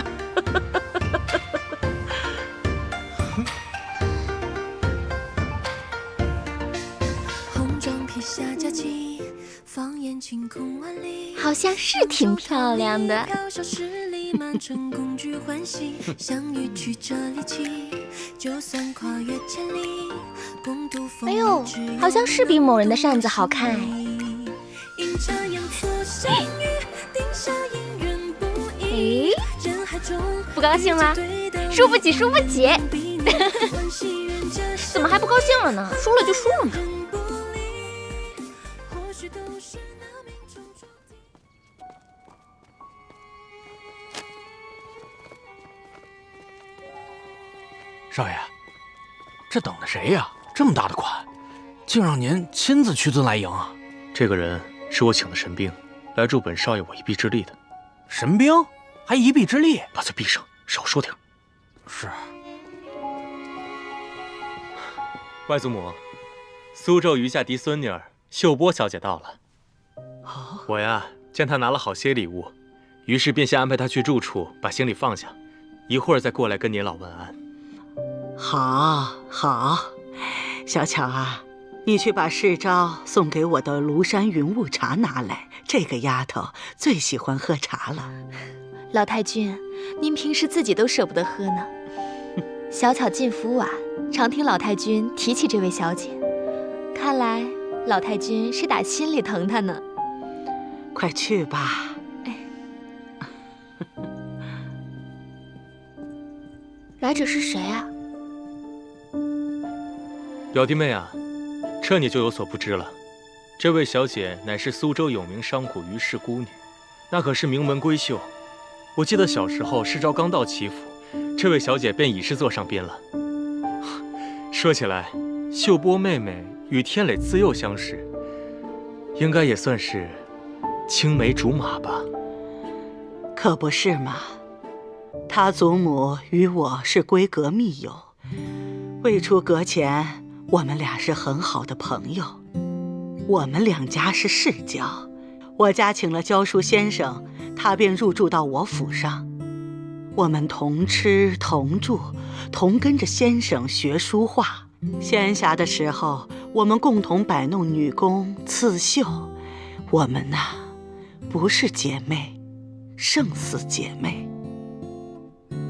红妆披下佳期，放眼晴空万里，好像是挺漂亮的。高手势力满城，共聚欢喜，相遇曲折离奇，就算跨越千里，共度风雨。哎呦，好像是比某人的扇子好看。阴差阳错相遇，定下姻缘不易。人海不高兴了？输不起，输不起！怎么还不高兴了呢？输了就输了嘛。少爷，这等的谁呀？这么大的款，竟让您亲自屈尊来迎啊！这个人是我请的神兵，来助本少爷我一臂之力的。神兵？还一臂之力？把嘴闭上，少说点。是。外祖母，苏州余家嫡孙女儿秀波小姐到了。我呀，见她拿了好些礼物，于是便先安排她去住处把行李放下，一会儿再过来跟您老问安。好，小巧啊，你去把世昭送给我的庐山云雾茶拿来，这个丫头最喜欢喝茶了。老太君，您平时自己都舍不得喝呢。小巧进府晚，常听老太君提起这位小姐，看来老太君是打心里疼她呢。快去吧。来者是谁啊？表弟妹啊，这你就有所不知了。这位小姐乃是苏州有名商贾于氏姑女，那可是名门闺秀。我记得小时候世昭刚到齐府，这位小姐便已是坐上宾了。说起来，秀波妹妹与天磊自幼相识，应该也算是青梅竹马吧？可不是嘛，她祖母与我是闺阁密友，未出阁前，我们俩是很好的朋友。我们两家是世交，我家请了教书先生，他便入住到我府上。我们同吃同住，同跟着先生学书画。闲暇的时候，我们共同摆弄女工刺绣。我们呐，不是姐妹，胜似姐妹。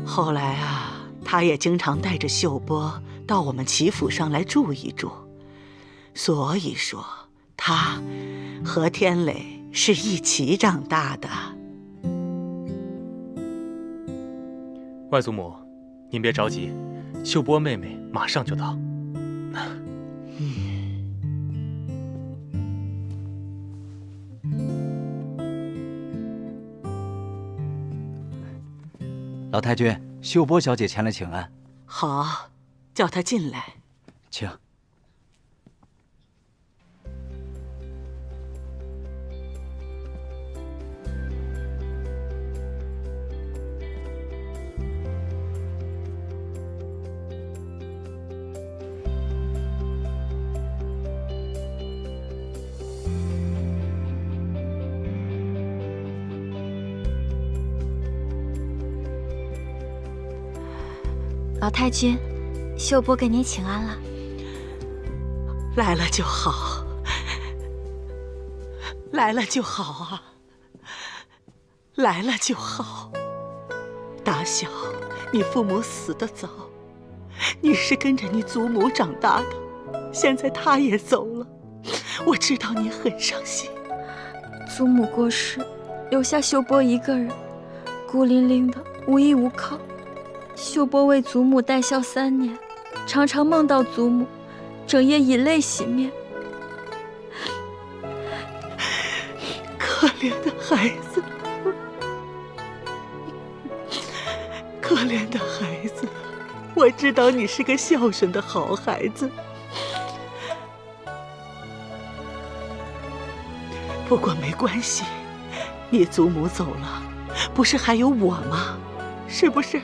后来啊，他也经常带着秀波到我们齐府上来住一住。所以说，他和天磊是一起长大的。外祖母，您别着急，秀波妹妹马上就到。老太君，秀波小姐前来请安。好，叫她进来。请。老太君，秀波给您请安了。来了就好，来了就好啊，来了就好。打小你父母死得早，你是跟着你祖母长大的，现在她也走了，我知道你很伤心。祖母过世，留下秀波一个人，孤零零的，无依无靠。秀波为祖母带孝3年，常常梦到祖母，整夜以泪洗面。可怜的孩子，可怜的孩子，我知道你是个孝顺的好孩子。不过没关系，你祖母走了，不是还有我吗？是不是？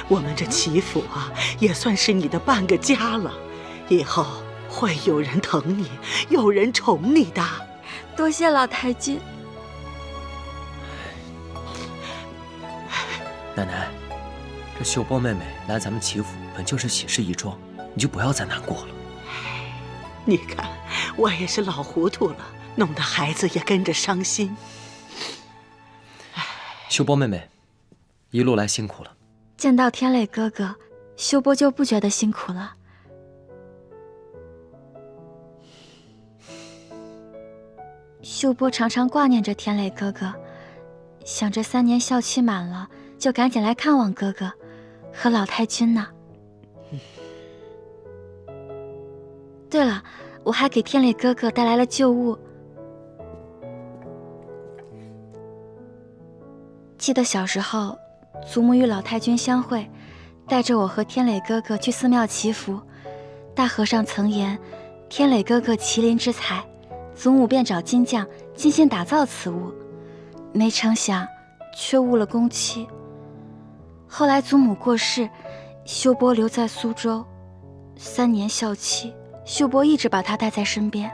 我们这齐府啊，也算是你的半个家了，以后会有人疼你，有人宠你的。多谢老太君。奶奶，这秀波妹妹来咱们齐府本就是喜事一桩，你就不要再难过了。你看，我也是老糊涂了，弄得孩子也跟着伤心。秀波妹妹，一路来辛苦了。见到天磊哥哥，秀波就不觉得辛苦了。秀波常常挂念着天磊哥哥，想着3年孝期满了，就赶紧来看望哥哥和老太君呢。对了，我还给天磊哥哥带来了旧物。记得小时候，祖母与老太君相会，带着我和天磊哥哥去寺庙祈福。大和尚曾言，天磊哥哥麒麟之才，祖母便找金匠精心打造此物，没成想却误了工期。后来祖母过世，秀波留在苏州，3年孝期，秀波一直把他带在身边，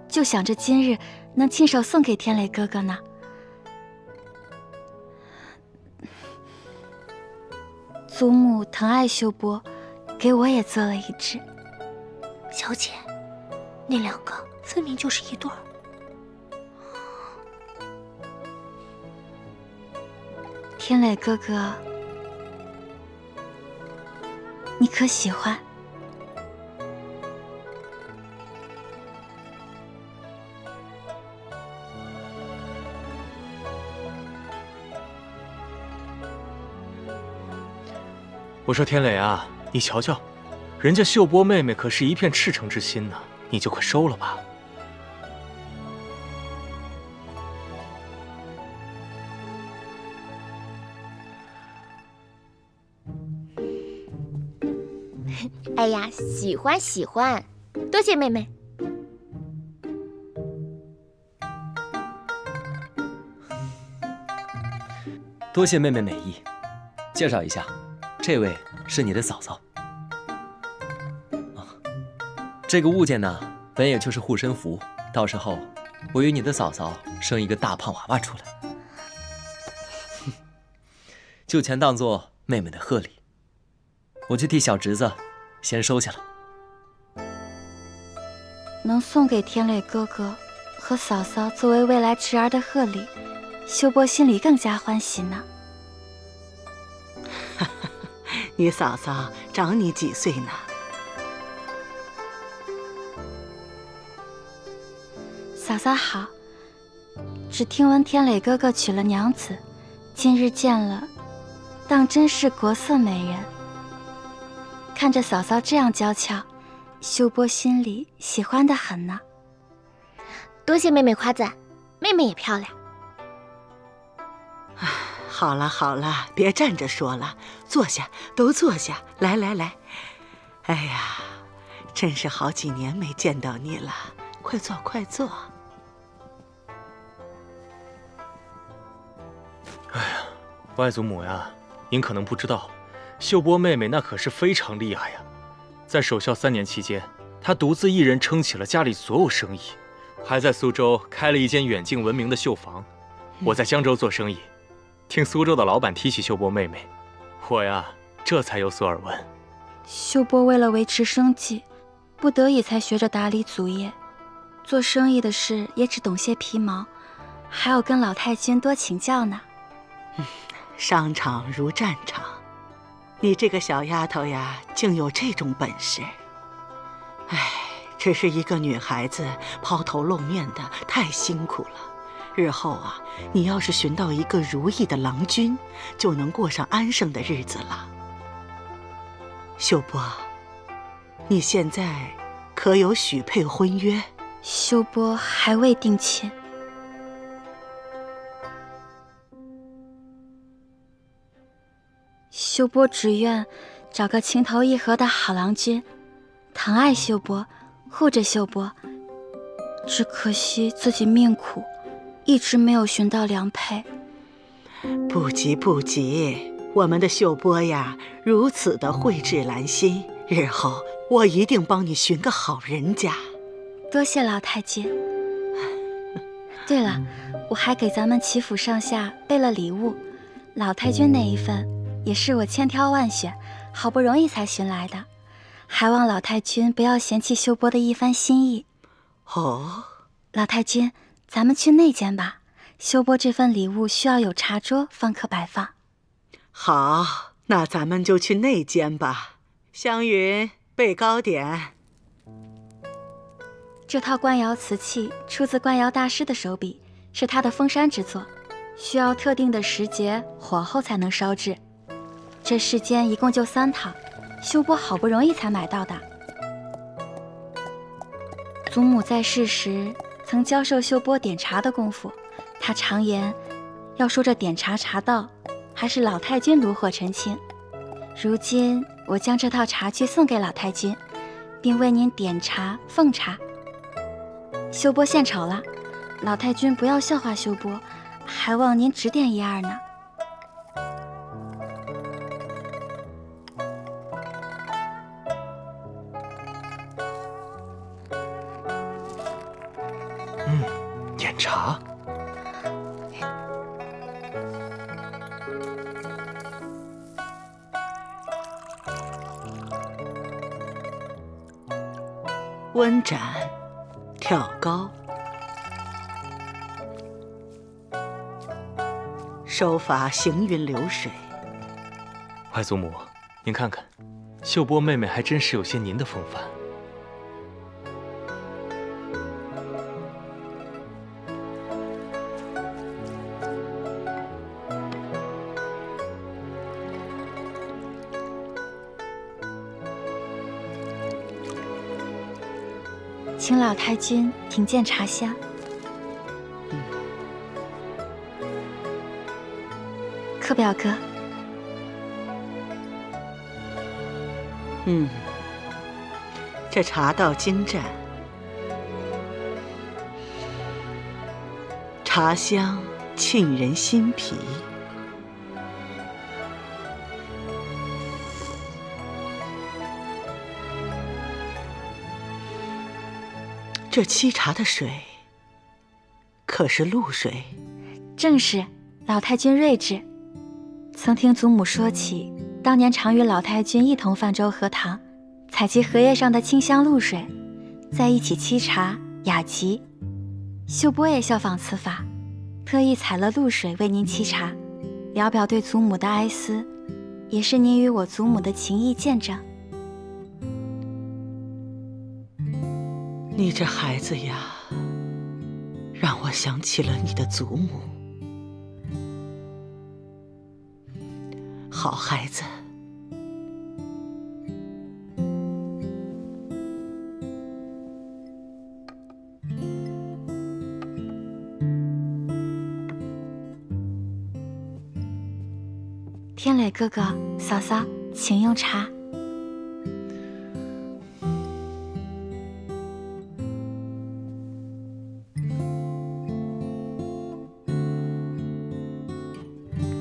就想着今日能亲手送给天磊哥哥呢。祖母疼爱秀波，给我也做了一只。小姐，那2个分明就是一对儿。天磊哥哥，你可喜欢？我说天磊啊，你瞧瞧，人家秀波妹妹可是一片赤诚之心呢，你就快收了吧。哎呀，喜欢喜欢，多谢妹妹。多谢妹妹美意。介绍一下，这位是你的嫂嫂。这个物件呢，本也就是护身符，到时候我与你的嫂嫂生一个大胖娃娃出来，就全当做妹妹的贺礼。我去替小侄子先收下了。能送给天磊哥哥和嫂嫂作为未来侄儿的贺礼，秀波心里更加欢喜呢。你嫂嫂长你几岁呢？嫂嫂好，只听闻天磊哥哥娶了娘子，今日见了，当真是国色美人。看着嫂嫂这样娇俏，秀波心里喜欢得很呢。多谢妹妹夸赞，妹妹也漂亮。好了好了，别站着说了，坐下，都坐下。来来来，哎呀，真是好几年没见到你了，快坐快坐。哎呀，外祖母呀，您可能不知道，秀波妹妹那可是非常厉害呀。在守孝3年期间，她独自一人撑起了家里所有生意，还在苏州开了一间远近闻名的绣坊。我在江州做生意，听苏州的老板提起秀波妹妹，我呀这才有所耳闻。秀波为了维持生计，不得已才学着打理祖业，做生意的事也只懂些皮毛，还要跟老太君多请教呢。商场如战场，你这个小丫头呀，竟有这种本事。唉，只是一个女孩子抛头露面的，太辛苦了。日后啊，你要是寻到一个如意的郎君，就能过上安生的日子了。秀波，你现在可有许配婚约？秀波还未定亲。秀波只愿找个情投意合的好郎君，疼爱秀波，护着秀波。只可惜自己命苦，一直没有寻到良配。不急不急，我们的秀波呀，如此的蕙质兰心，日后我一定帮你寻个好人家。多谢老太君。对了，我还给咱们齐府上下备了礼物，老太君那一份也是我千挑万选，好不容易才寻来的，还望老太君不要嫌弃秀波的一番心意。哦，老太君，咱们去内间吧，秀波这份礼物需要有茶桌方可摆放。好，那咱们就去内间吧。湘云，备糕点。这套官窑瓷器出自官窑大师的手笔，是他的封山之作，需要特定的时节火候才能烧制。这世间一共就3套，秀波好不容易才买到的。祖母在世时曾教授秀波点茶的功夫，她常言，要说这点茶茶道，还是老太君炉火纯青。如今我将这套茶具送给老太君，并为您点茶奉茶。秀波献丑了，老太君不要笑话秀波，还望您指点一二呢。点茶。温斩，挑高，手法行云流水。外祖母，您看看，秀波妹妹还真是有些您的风范。请老太君品鉴茶香。柯表哥，这茶道精湛，茶香沁人心脾。这沏茶的水，可是露水？正是，老太君睿智。曾听祖母说起，当年常与老太君一同泛舟荷塘，采集荷叶上的清香露水，在一起沏茶雅极。秀波也效仿此法，特意采了露水为您沏茶，聊表对祖母的哀思，也是您与我祖母的情谊见证。你这孩子呀，让我想起了你的祖母。好孩子，天磊哥哥、嫂嫂，请用茶。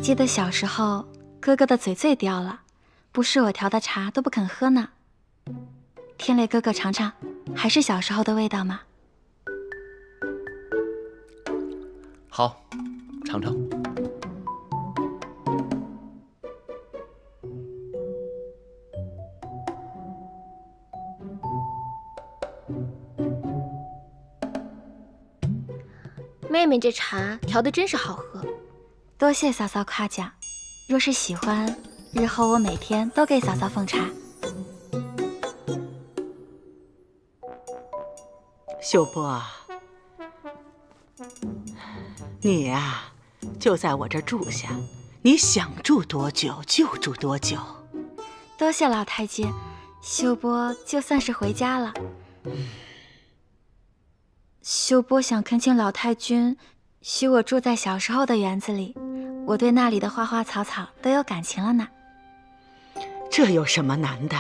记得小时候，哥哥的嘴最刁了，不是我调的茶都不肯喝呢。天磊哥哥尝尝，还是小时候的味道吗？好，尝尝。妹妹这茶调的真是好喝。多谢嫂嫂夸奖，若是喜欢，日后我每天都给嫂嫂奉茶。秀波啊，你呀，就在我这儿住下，你想住多久就住多久。多谢老太君，秀波就算是回家了。秀波想恳请老太君许我住在小时候的园子里，我对那里的花花草草都有感情了呢。这有什么难的？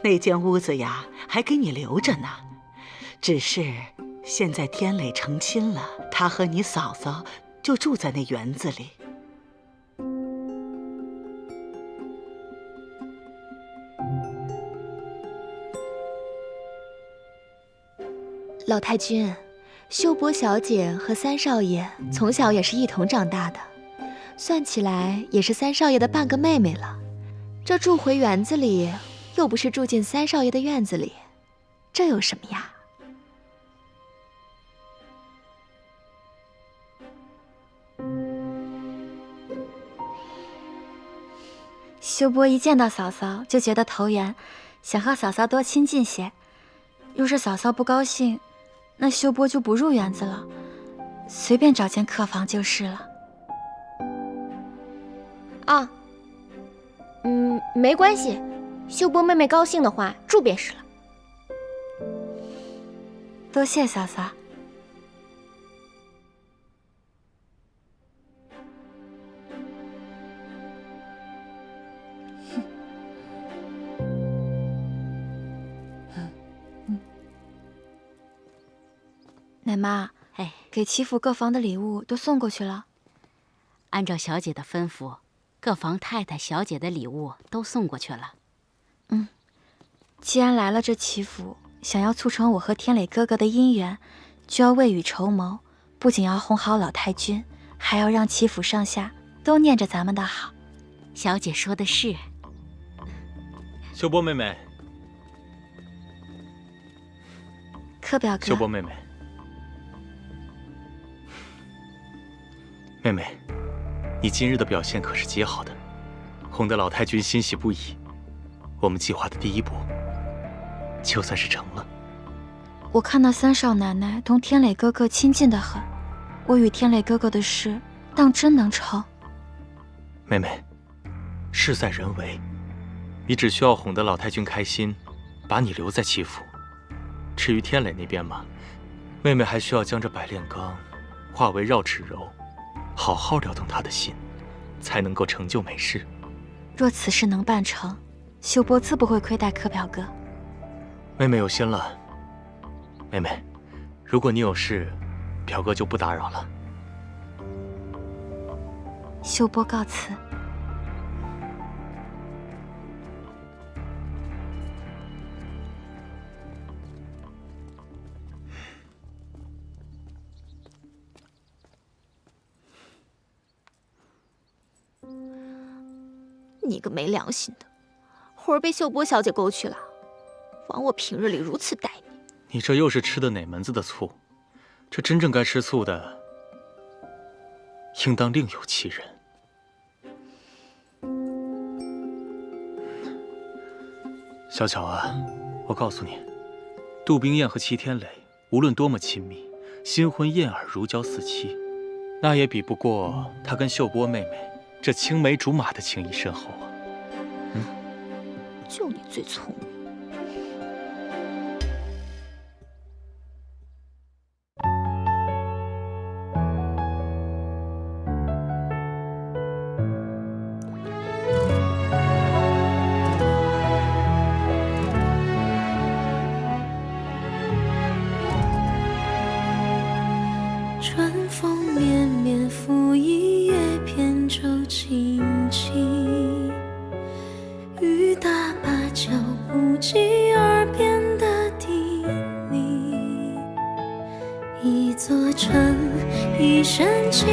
那间屋子呀，还给你留着呢。只是现在天磊成亲了，他和你嫂嫂就住在那园子里。老太君，秀波小姐和三少爷从小也是一同长大的，算起来也是三少爷的半个妹妹了。这住回园子里，又不是住进三少爷的院子里，这有什么呀？秀波一见到嫂嫂就觉得投缘，想和嫂嫂多亲近些。若是嫂嫂不高兴，那秀波就不入园子了，随便找间客房就是了。啊，没关系，秀波妹妹高兴的话，住便是了。多谢嫂嫂。奶妈，给齐府各房的礼物都送过去了。按照小姐的吩咐，各房太太、小姐的礼物都送过去了。既然来了这齐府，想要促成我和天磊哥哥的姻缘，就要未雨绸缪，不仅要哄好老太君，还要让齐府上下都念着咱们的好。小姐说的是。秀波妹妹，柯表哥，秀波妹妹，妹妹，你今日的表现可是极好的，哄得老太君欣喜不已。我们计划的第一步，就算是成了。我看那三少奶奶同天磊哥哥亲近得很，我与天磊哥哥的事，当真能成？妹妹，事在人为，你只需要哄得老太君开心，把你留在齐府。至于天磊那边嘛，妹妹还需要将这百炼钢化为绕指柔，好好撩动他的心，才能够成就美事。若此事能办成，秀波自不会亏待柯表哥。妹妹有心了。妹妹，如果你有事，表哥就不打扰了。秀波告辞。你个没良心的，魂儿被秀波小姐勾去了，枉我平日里如此待你。你这又是吃的哪门子的醋？这真正该吃醋的，应当另有其人。小巧啊，我告诉你，杜冰燕和齐天磊无论多么亲密，新婚燕尔如胶似漆，那也比不过他跟秀波妹妹这青梅竹马的情谊深厚啊。就你最聪明。春风绵绵拂一叶扁舟轻轻，雨打芭蕉不及耳边的叮咛。一座城，一生情，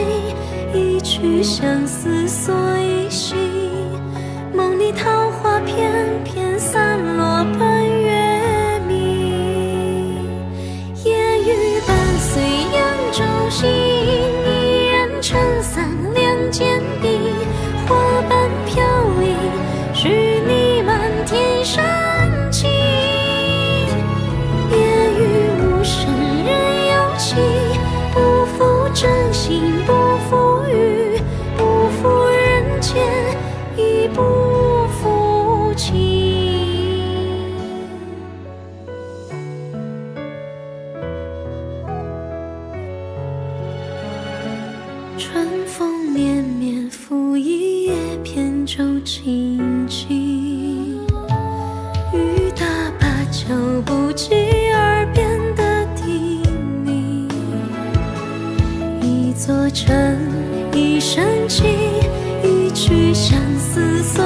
一曲相思锁一心。梦里桃花片片散落奔月明，烟雨伴随扬州行，一人撑伞两肩并，花瓣飘零，是你满天深情。烟雨无声人有情，不负真心不负语，不负人间亦不负情。春风绵绵拂一叶扁舟轻轻，雨打芭蕉不及耳边的叮咛。一座城，一生情，一曲相思锁